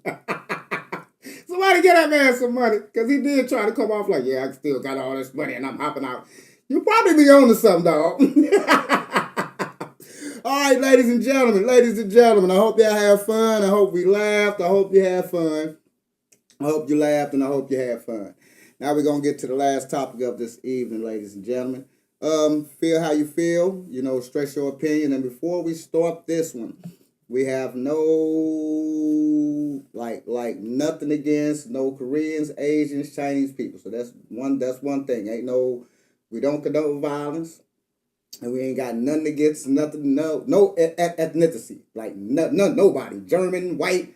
Somebody get that man some money, because he did try to come off like, yeah, I still got all this money and I'm hopping out. You probably be on to something, dog. All right, ladies and gentlemen, I hope y'all have fun. I hope we laughed. I hope you had fun. I hope you laughed and I hope you had fun. Now we're going to get to the last topic of this evening, ladies and gentlemen. Feel how you feel, you know, stress your opinion. And before we start this one, we have no, like nothing against no Koreans, Asians, Chinese people. So that's one thing. We don't condone violence, and we ain't got nothing against nothing, no ethnicity. Like nobody. German, white,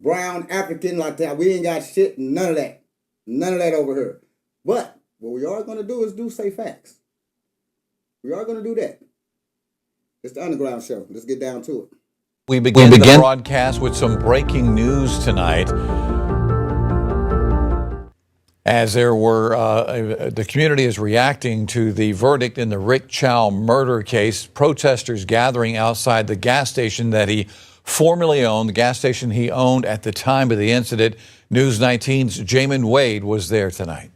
brown, African, like that. We ain't got shit, none of that. None of that over here. But what we are going to do is say facts. We are going to do that. It's the Underground Show. Let's get down to it. We begin the broadcast with some breaking news tonight. As there were, the community is reacting to the verdict in the Rick Chow murder case. Protesters gathering outside the gas station that he formerly owned, the gas station he owned at the time of the incident. News 19's Jamin Wade was there tonight.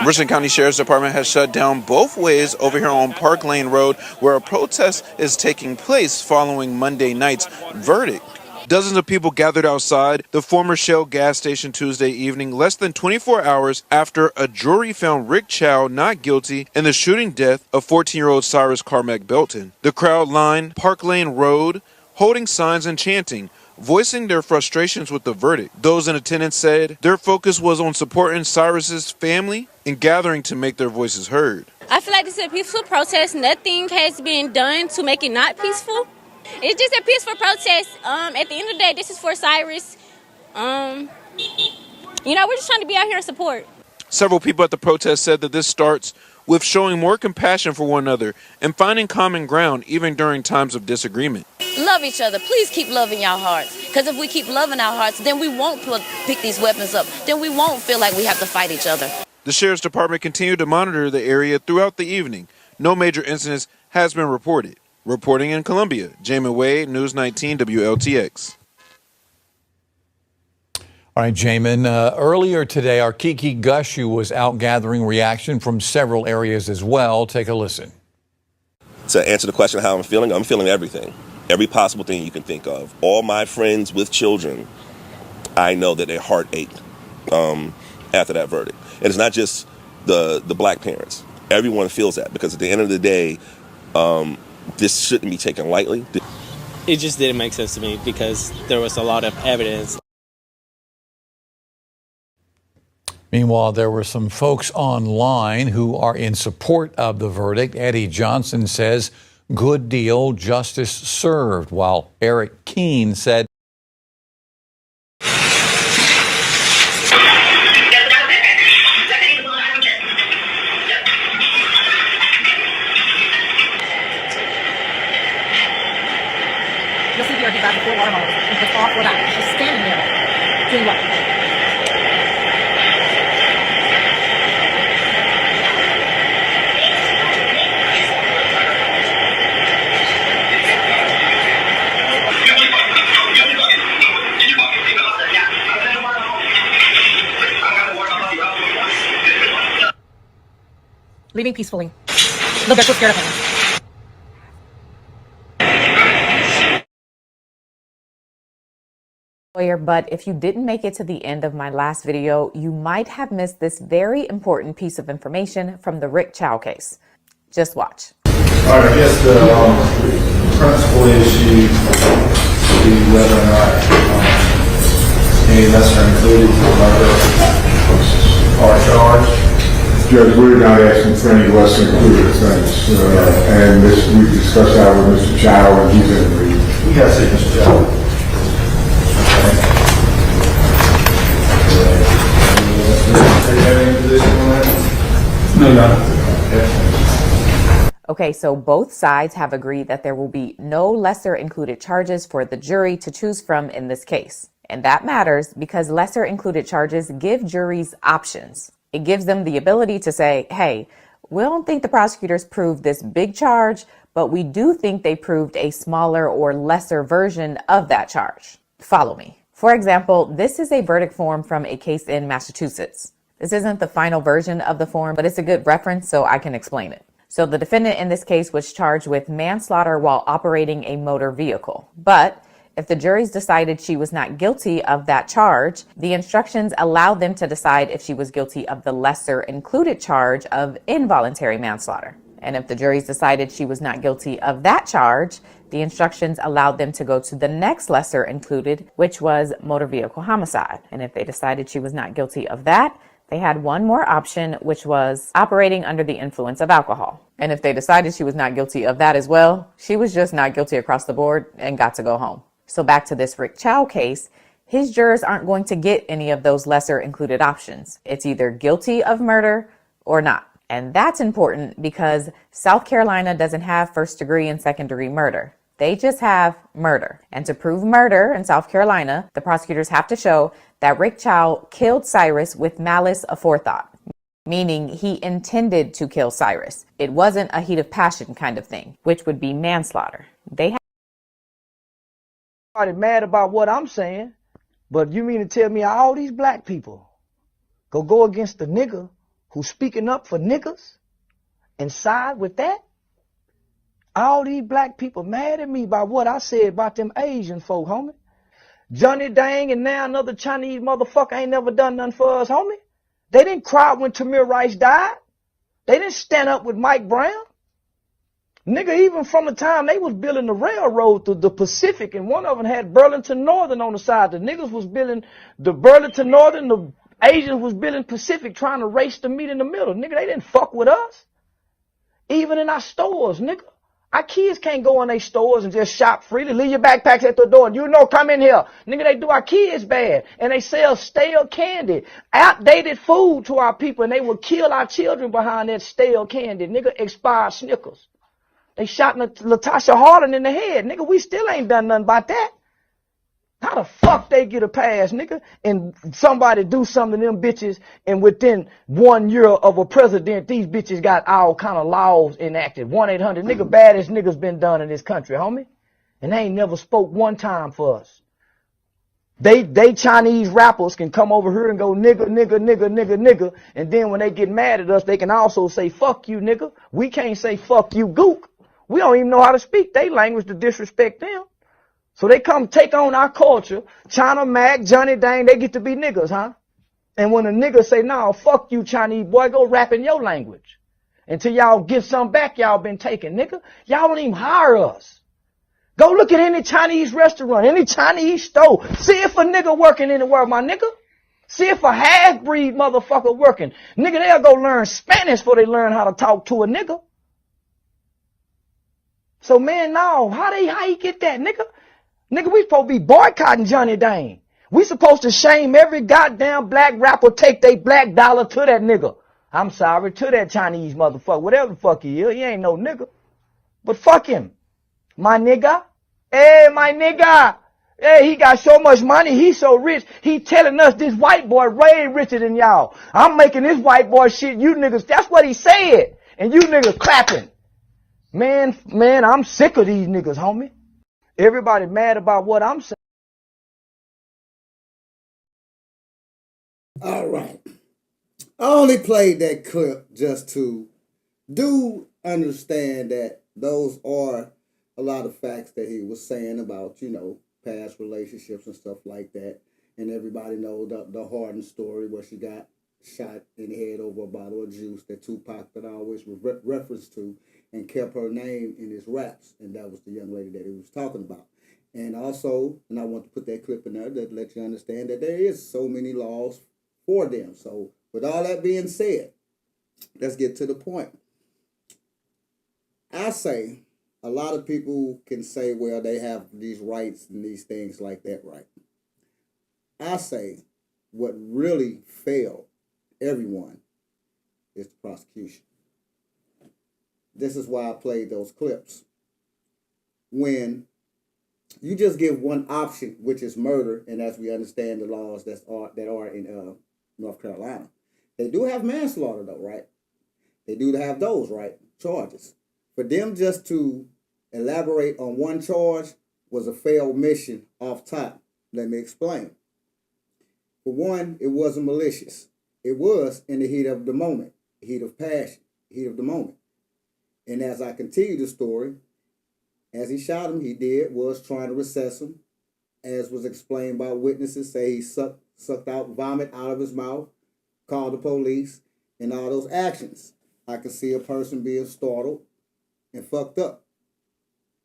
Richland County Sheriff's Department has shut down both ways over here on Park Lane Road, where a protest is taking place following Monday night's verdict. Dozens of people gathered outside the former Shell gas station Tuesday evening, less than 24 hours after a jury found Rick Chow not guilty in the shooting death of 14-year-old Cyrus Carmack Belton. The crowd lined Park Lane Road, holding signs and chanting, voicing their frustrations with the verdict. Those in attendance said their focus was on supporting Cyrus's family and gathering to make their voices heard. I feel like this is a peaceful protest. Nothing has been done to make it not peaceful. It's just a peaceful protest. At the end of the day, this is for Cyrus. We're just trying to be out here and support. Several people at the protest said that this starts with showing more compassion for one another and finding common ground even during times of disagreement. Love each other. Please keep loving our hearts. Because if we keep loving our hearts, then we won't pick these weapons up. Then we won't feel like we have to fight each other. The Sheriff's Department continued to monitor the area throughout the evening. No major incidents has been reported. Reporting in Columbia, Jamin Wade, News 19 WLTX. All right, Jamin. Earlier today, our Kiki Gushu was out gathering reaction from several areas as well. Take a listen. To answer the question how I'm feeling everything. Every possible thing you can think of. All my friends with children, I know that their heart ached after that verdict. And it's not just the black parents. Everyone feels that because at the end of the day, this shouldn't be taken lightly. It just didn't make sense to me because there was a lot of evidence. Meanwhile, there were some folks online who are in support of the verdict. Eddie Johnson says, good deal, justice served, while Eric Keene said, You'll see here he's got the full water hose. And it's off without. She's standing there. Doing what? Leaving peacefully. Look, they're so scared of him. But if you didn't make it to the end of my last video, you might have missed this very important piece of information from the Rick Chow case. Just watch. All right, I guess the principal issue would be whether or not any lesser included are charged. Judge, we're not asking for any lesser included things, and we discussed that with Mr. Chow, and he's in agreement. You got to see Mr. Chow. Okay, so both sides have agreed that there will be no lesser included charges for the jury to choose from in this case. And that matters because lesser included charges give juries options. It gives them the ability to say, hey, we don't think the prosecutors proved this big charge, but we do think they proved a smaller or lesser version of that charge. Follow me. For example, this is a verdict form from a case in Massachusetts. This isn't the final version of the form, but it's a good reference so I can explain it. So the defendant in this case was charged with manslaughter while operating a motor vehicle. But if the juries decided she was not guilty of that charge, the instructions allowed them to decide if she was guilty of the lesser included charge of involuntary manslaughter. And if the juries decided she was not guilty of that charge, the instructions allowed them to go to the next lesser included, which was motor vehicle homicide. And if they decided she was not guilty of that, they had one more option, which was operating under the influence of alcohol. And if they decided she was not guilty of that as well, she was just not guilty across the board and got to go home. So back to this Rick Chow case, his jurors aren't going to get any of those lesser included options. It's either guilty of murder or not. And that's important because South Carolina doesn't have first degree and second degree murder. They just have murder. And to prove murder in South Carolina, the prosecutors have to show that Rick Chow killed Cyrus with malice aforethought, meaning he intended to kill Cyrus. It wasn't a heat of passion kind of thing, which would be manslaughter. They mad about what I'm saying, but you mean to tell me all these black people go against the nigga who's speaking up for niggas and side with that? All these black people mad at me by what I said about them Asian folk, homie. Johnny Dang and now another Chinese motherfucker ain't never done nothing for us, homie. They didn't cry when Tamir Rice died. They didn't stand up with Mike Brown. Nigga, even from the time they was building the railroad through the Pacific, and one of them had Burlington Northern on the side. The niggas was building the Burlington Northern, the Asians was building Pacific, trying to race to meet in the middle. Nigga, they didn't fuck with us. Even in our stores, nigga. Our kids can't go in their stores and just shop freely. Leave your backpacks at the door. You know, come in here. Nigga, they do our kids bad. And they sell stale candy, outdated food to our people, and they will kill our children behind that stale candy. Nigga, expired Snickers. They shot Latasha Harden in the head. Nigga, we still ain't done nothing about that. How the fuck they get a pass, nigga? And somebody do something to them bitches, and within 1 year of a president, these bitches got all kind of laws enacted. 1-800, nigga, baddest niggas been done in this country, homie. And they ain't never spoke one time for us. They Chinese rappers can come over here and go nigga, nigga, nigga, nigga, nigga. And then when they get mad at us, they can also say fuck you, nigga. We can't say fuck you, gook. We don't even know how to speak their language to disrespect them. So they come take on our culture. China Mac, Johnny Dang, they get to be niggas, huh? And when a nigga say, nah, fuck you, Chinese boy, go rap in your language. Until y'all get something back y'all been taking, nigga. Y'all don't even hire us. Go look at any Chinese restaurant, any Chinese store. See if a nigga working anywhere, my nigga. See if a half-breed motherfucker working. Nigga, they'll go learn Spanish before they learn how to talk to a nigga. So, man, no, how you get that, nigga? Nigga, we supposed to be boycotting Johnny Dang. We supposed to shame every goddamn black rapper, take they black dollar to that nigga. I'm sorry, to that Chinese motherfucker, whatever the fuck he is. He ain't no nigga. But fuck him. My nigga. Hey, my nigga. Hey, he got so much money. He so rich. He telling us this white boy way richer than y'all. I'm making this white boy shit. You niggas, that's what he said. And you niggas clapping. Man, I'm sick of these niggas, homie. Everybody mad about what I'm saying. All right. I only played that clip just to understand that those are a lot of facts that he was saying about, past relationships and stuff like that. And everybody knows the Harden story where she got shot in the head over a bottle of juice that Tupac that I always reference to and kept her name in his raps. And that was the young lady that he was talking about. And also, and I want to put that clip in there to let you understand that there is so many laws for them. So with all that being said, let's get to the point. I say a lot of people can say, well, they have these rights and these things like that, right? I say what really failed everyone is the prosecution. This is why I played those clips. When you just give one option, which is murder, and as we understand the laws that are in North Carolina, they do have manslaughter though, right? They do have those, right? Charges. For them just to elaborate on one charge was a failed mission off top. Let me explain. For one, it wasn't malicious. It was in the heat of the moment, heat of passion, heat of the moment. And as I continue the story, as he shot him, he was trying to recess him. As was explained by witnesses, say he sucked out vomit out of his mouth, called the police, and all those actions. I could see a person being startled and fucked up.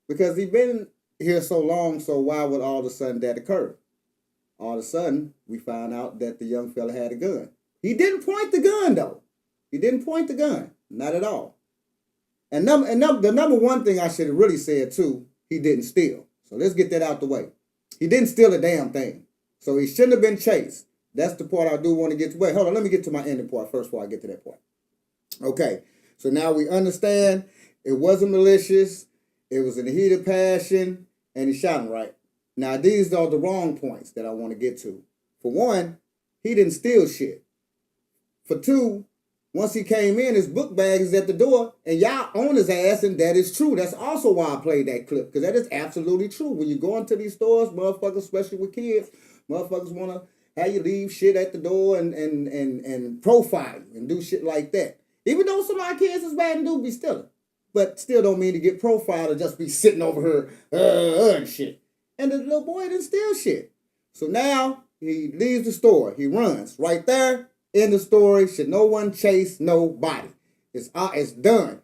Because he'd been here so long, so why would all of a sudden that occur? All of a sudden, we found out that the young fella had a gun. He didn't point the gun, though. He didn't point the gun. Not at all. And the number one thing I should have really said, too, he didn't steal. So let's get that out the way. He didn't steal a damn thing. So he shouldn't have been chased. That's the part I do want to get to. Wait, hold on. Let me get to my ending part first before I get to that part. Okay. So now we understand it wasn't malicious. It was in the heat of passion. And he shot him, right? Now, these are the wrong points that I want to get to. For one, he didn't steal shit. For two, once he came in, his book bag is at the door, and y'all own his ass, and that is true. That's also why I played that clip, because that is absolutely true. When you go into these stores, motherfuckers, especially with kids, motherfuckers want to have you leave shit at the door and profile you and do shit like that. Even though some of our kids is bad and do be stealing. But still don't mean to get profiled or just be sitting over here and shit. And the little boy didn't steal shit. So now he leaves the store. He runs right there. In the story, should no one chase nobody. It's done.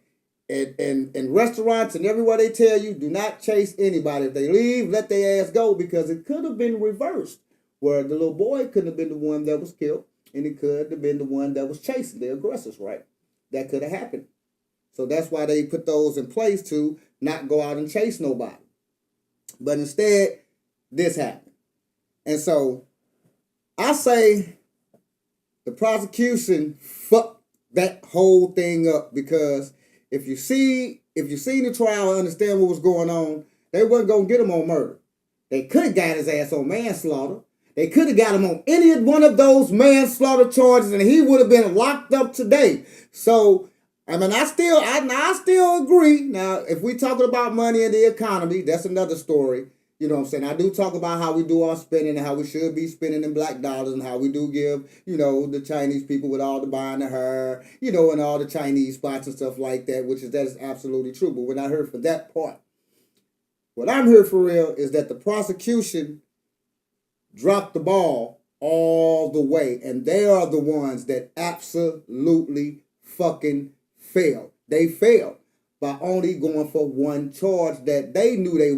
In restaurants and everywhere they tell you, do not chase anybody. If they leave, let their ass go, because it could have been reversed, where the little boy couldn't have been the one that was killed, and it could have been the one that was chasing the aggressors, right? That could have happened. So that's why they put those in place to not go out and chase nobody. But instead, this happened. And so I say the prosecution fucked that whole thing up, because if you seen the trial and understand what was going on, they wasn't gonna get him on murder. They could have got his ass on manslaughter. They could have got him on any one of those manslaughter charges, and he would have been locked up today. So, I mean, I still agree. Now, if we talking about money in the economy, that's another story. You know what I'm saying? I do talk about how we do our spending and how we should be spending in black dollars, and how we do give, the Chinese people with all the buying the hair, and all the Chinese spots and stuff like that, that is absolutely true. But we're not here for that part. What I'm here for real is that the prosecution dropped the ball all the way, and they are the ones that absolutely fucking failed. They failed by only going for one charge that they knew they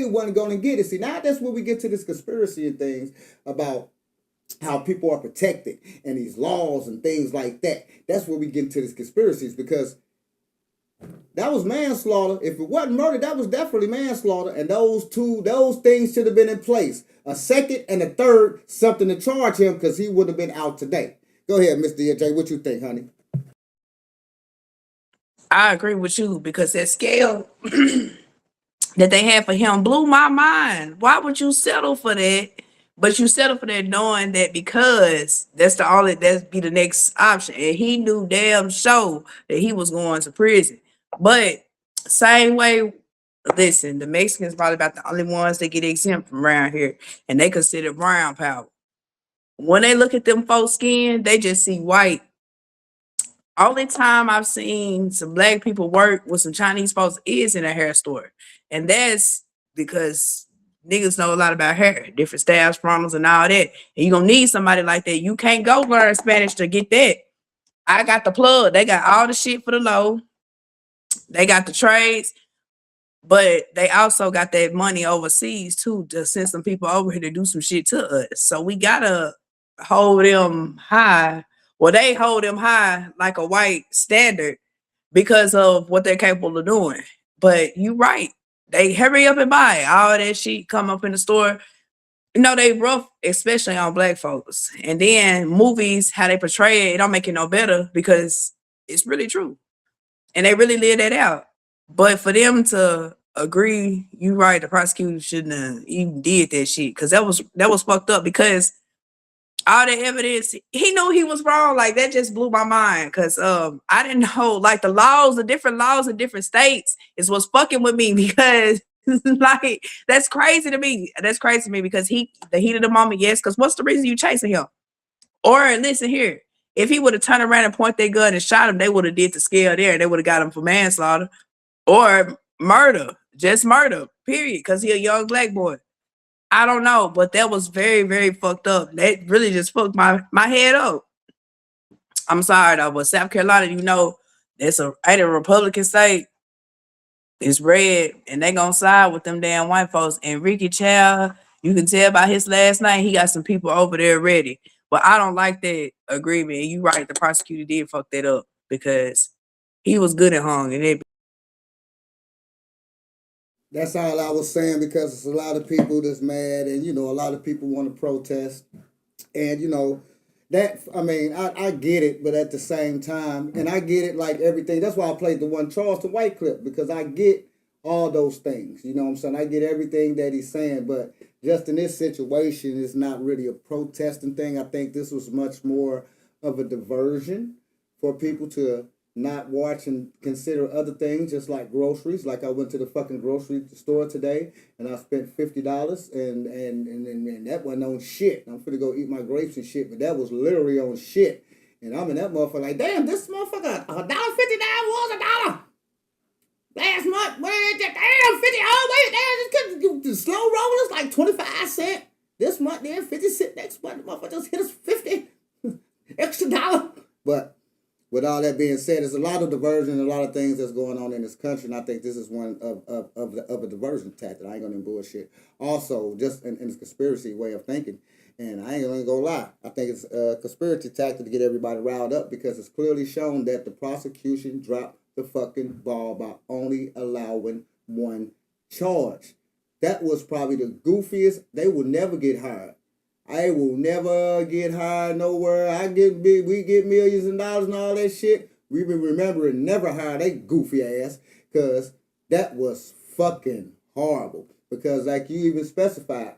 weren't going to get it. See, now that's where we get to this conspiracy and things about how people are protected and these laws and things like that. That's where we get into these conspiracies, because that was manslaughter. If it wasn't murder, that was definitely manslaughter. And those things should have been in place. A second and a third, something to charge him, because he would have been out today. Go ahead, Mr. DJ. What you think, honey? I agree with you, because that scale that they had for him blew my mind. Why would you settle for that? But you settle for that knowing that because that's be the next option. And he knew damn sure that he was going to prison. But same way, listen, the Mexicans probably about the only ones that get exempt from around here. And they consider brown power. When they look at them folks' skin, they just see white. Only time I've seen some black people work with some Chinese folks is in a hair store. And that's because niggas know a lot about hair, different styles, frontals, and all that. And you're going to need somebody like that. You can't go learn Spanish to get that. I got the plug. They got all the shit for the low. They got the trades. But they also got that money overseas, too, to send some people over here to do some shit to us. So we got to hold them high. Well, they hold them high like a white standard because of what they're capable of doing. But you right. They hurry up and buy all that shit, come up in the store. They rough, especially on black folks. And then movies, how they portray it don't make it no better, because it's really true. And they really live that out. But for them to agree, you right, the prosecutor shouldn't have even did that shit, because that was fucked up, because all the evidence, he knew he was wrong. Like, that just blew my mind, because I didn't know, like, the different laws in different states is what's fucking with me, because like, that's crazy to me. That's crazy to me, because the heat of the moment, yes, because what's the reason you chasing him? Or listen here, if he would have turned around and pointed their gun and shot him, they would have did the scale there. They would have got him for manslaughter or murder, just murder, period, because he a young black boy. I don't know, but that was very, very fucked up. That really just fucked my head up. I'm sorry though, but South Carolina, ain't a Republican state. It's red, and they gonna side with them damn white folks. And Ricky Cher're, you can tell by his last name, he got some people over there ready. But I don't like that agreement. And you right, the prosecutor did fuck that up, because he was good at hung, and it. That's all I was saying, because it's a lot of people that's mad, and a lot of people want to protest, and that, I mean, I get it, but at the same time, and I get it like everything. That's why I played the one Charleston White clip, because I get all those things. You know what I'm saying? I get everything that he's saying, but just in this situation, it's not really a protesting thing. I think this was much more of a diversion for people to not watch and consider other things, just like groceries. Like, I went to the fucking grocery store today, and I spent $50, and that wasn't on shit. I'm finna go eat my grapes and shit, but that was literally on shit. And I'm in that motherfucker like, damn, this motherfucker, $1.59 was $1. Last month, where damn, 50, oh wait, damn, the slow rollers like 25 cents. This month, then 50 cents. Next month, the motherfucker just hit us 50 extra dollar. But with all that being said, there's a lot of diversion and a lot of things that's going on in this country, and I think this is one of a diversion tactic. I ain't gonna bullshit. Also, just in this conspiracy way of thinking, and I ain't gonna lie, I think it's a conspiracy tactic to get everybody riled up, because it's clearly shown that the prosecution dropped the fucking ball by only allowing one charge. That was probably the goofiest. They will never get hired. I will never get hired nowhere. We get millions of dollars and all that shit. We been remembering never hire that goofy ass, because that was fucking horrible. Because like you even specified,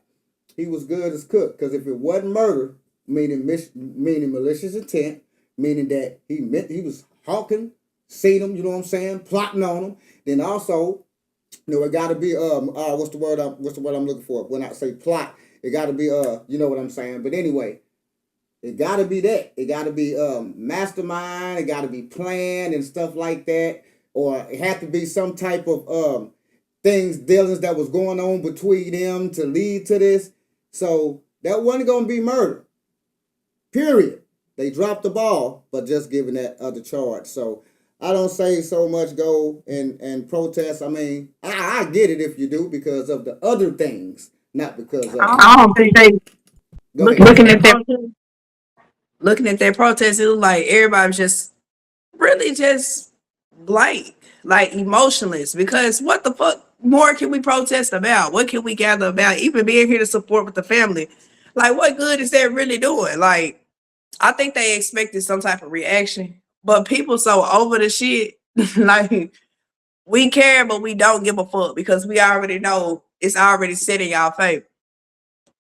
he was good as cook. Because if it wasn't murder, meaning malicious intent, meaning that he was hawking, seen him, you know what I'm saying, plotting on him, then also, you know, it got to be what's the word I'm looking for when I say plot. It got to be you know what I'm saying. But anyway, it got to be that. It got to be mastermind. It got to be planned and stuff like that. Or it had to be some type of dealings that was going on between them to lead to this. So that wasn't going to be murder. Period. They dropped the ball, but just giving that other charge. So I don't say so much go and protest. I mean, I get it if you do because of the other things, not because of. I don't think they looking at their protest. It was like everybody was just really just blank, like emotionless. Because what the fuck more can we protest about? What can we gather about? Even being here to support with the family, like what good is that really doing? Like I think they expected some type of reaction, but people so over the shit. Like we care, but we don't give a fuck because we already know it's already set in y'all favor.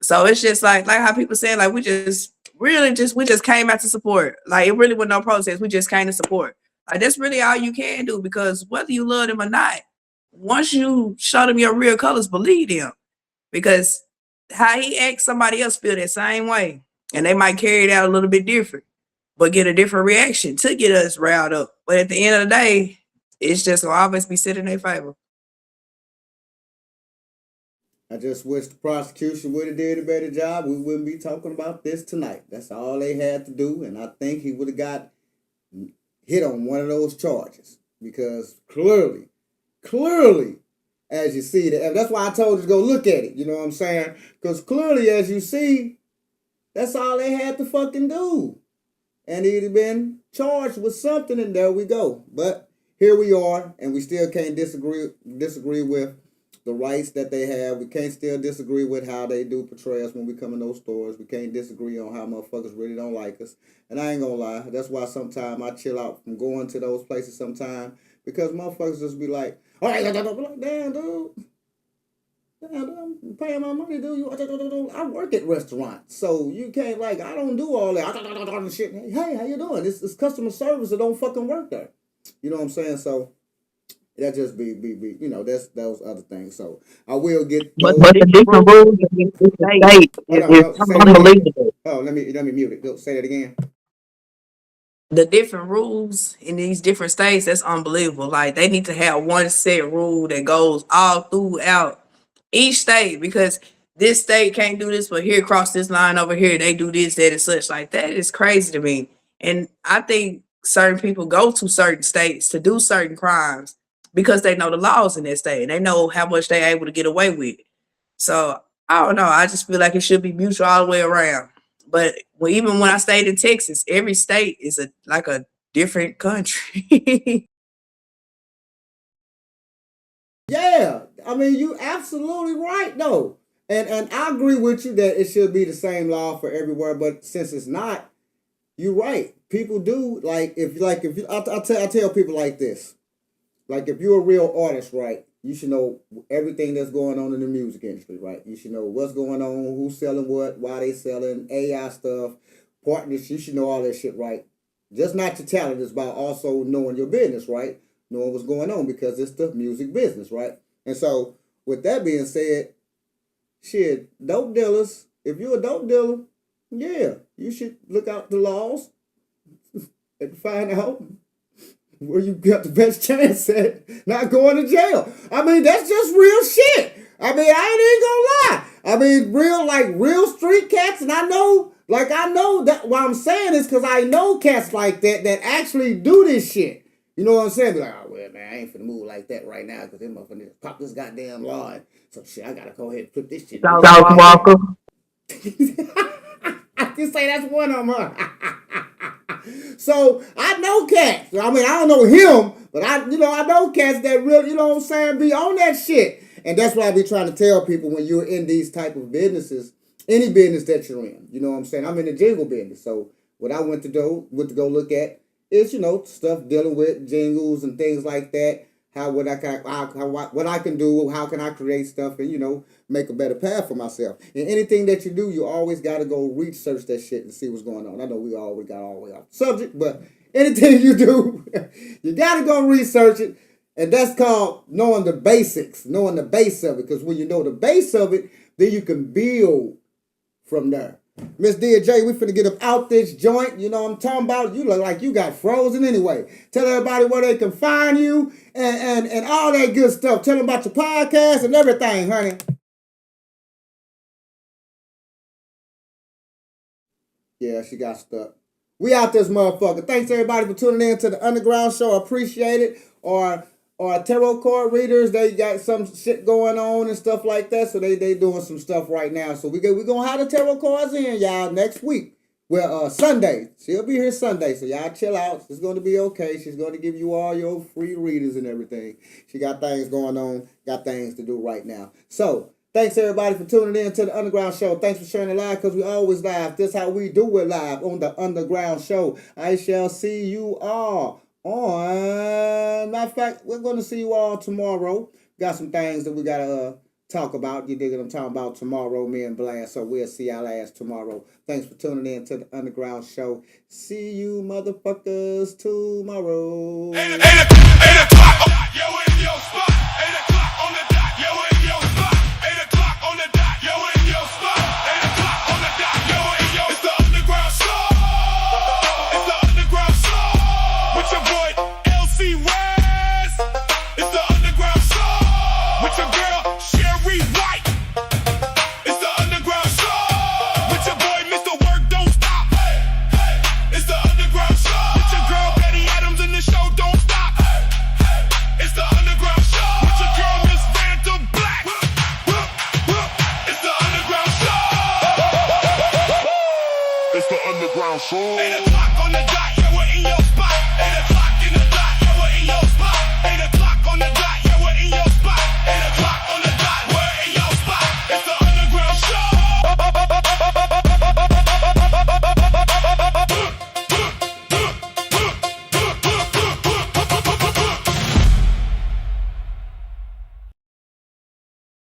So it's just like how people say, like we just came out to support. Like it really was no protest. We just came to support. Like that's really all you can do, because whether you love them or not, once you show them your real colors, believe them. Because how he acts, somebody else feel that same way. And they might carry it out a little bit different, but get a different reaction to get us riled up. But at the end of the day, it's just gonna always be sitting in their favor. I just wish the prosecution would have did a better job. We wouldn't be talking about this tonight. That's all they had to do. And I think he would have got hit on one of those charges. Because clearly, as you see, that's why I told you to go look at it. You know what I'm saying? Because clearly, as you see, that's all they had to fucking do. And he'd have been charged with something, and there we go. But here we are, and we still can't disagree with the rights that they have. We can't still disagree with how they do portray us when we come in those stores. We can't disagree on how motherfuckers really don't like us. And I ain't gonna lie, that's why sometimes I chill out from going to those places sometimes, because motherfuckers just be like, all right, damn, dude. I'm paying my money, dude. I work at restaurants, so you can't, like, I don't do all that shit. Hey, how you doing? It's customer service that don't fucking work there. You know what I'm saying? So that just be you know, that's those other things. So I will get. But the different rules in the state is unbelievable. Oh, let me mute it. Say that again. The different rules in these different states, that's unbelievable. Like they need to have one set rule that goes all throughout each state, because this state can't do this, but here across this line over here, they do this, that, and such. Like that is crazy to me. And I think certain people go to certain states to do certain crimes because they know the laws in that state and they know how much they're able to get away with. So I don't know. I just feel like it should be mutual all the way around. But even when I stayed in Texas, every state is like a different country. Yeah, I mean, you absolutely right though, and I agree with you that it should be the same law for everywhere. But since it's not, you're right. People do like if you. I tell people like this, like if you're a real artist, right? You should know everything that's going on in the music industry, right? You should know what's going on, who's selling what, why they selling, AI stuff, partners. You should know all that shit, right? Just not your talent, it's about also knowing your business, right? Knowing what's going on, because it's the music business, right? And so, with that being said, shit, dope dealers, if you're a dope dealer, yeah, you should look out the laws and find out where you got the best chance at not going to jail. I mean, that's just real shit. I mean, I ain't even gonna lie. I mean, real street cats, and I know that what I'm saying is because I know cats like that actually do this shit. You know what I'm saying? Be like, oh, well, man, I ain't finna move like that right now because them motherfuckers pop this goddamn law. So, shit, I gotta go ahead and flip this shit. South Walker. I can say that's one of them. So, I know cats. I mean, I don't know him, But I know cats that really, you know what I'm saying, be on that shit. And that's why I be trying to tell people when you're in these type of businesses, any business that you're in, you know what I'm saying? I'm in the jingle business. So what I went to go look at is, stuff dealing with jingles and things like that. What I can do, how can I create stuff and, make a better path for myself. And anything that you do, you always got to go research that shit and see what's going on. I know we always got all the way off the subject, but anything you do, you got to go research it. And that's called knowing the basics, knowing the base of it. Because when you know the base of it, then you can build from there. Miss DJ, we finna get up out this joint. You know what I'm talking about? You look like you got frozen anyway. Tell everybody where they can find you and all that good stuff. Tell them about your podcast and everything, honey. Yeah, she got stuck. We out this motherfucker. Thanks everybody for tuning in to the UndaGround Shoow. Appreciate it. Or tarot card readers, they got some shit going on and stuff like that. So they doing some stuff right now. So we gonna have the tarot cards in, y'all, next week. Well, Sunday. She'll be here Sunday. So y'all chill out. It's gonna be okay. She's gonna give you all your free readers and everything. She got things going on, got things to do right now. So thanks everybody for tuning in to the UndaGround Shoow. Thanks for sharing it live, because we always live. This is how we do it live on the UndaGround Shoow. I shall see you all on, matter of fact, we're going to see you all tomorrow. Got some things that we got to talk about. You dig what I'm talking about tomorrow, me and Blast. So we'll see y'all ass tomorrow. Thanks for tuning in to the UndaGround Shoow. See you motherfuckers tomorrow. 8 o'clock, yo in your spot. 8 o'clock on the dot, yo in your spot. 8 o'clock on the dot, yo in your spot. 8 o'clock on the dot, yo in your spot. It's the UndaGround Shoow. It's the UndaGround Shoow. With your boy, Razz. It's the UndaGround Shoow. With your girl, Cherry White. It's the UndaGround Shoow. With your boy, Mr. Work Don't Stop. It's the UndaGround Shoow. With your girl, Betty Adams in the show Don't Stop. It's the UndaGround Shoow. With your girl, Miss Fanta Black. It's the UndaGround Shoow. It's the UndaGround Shoow. 8 o'clock.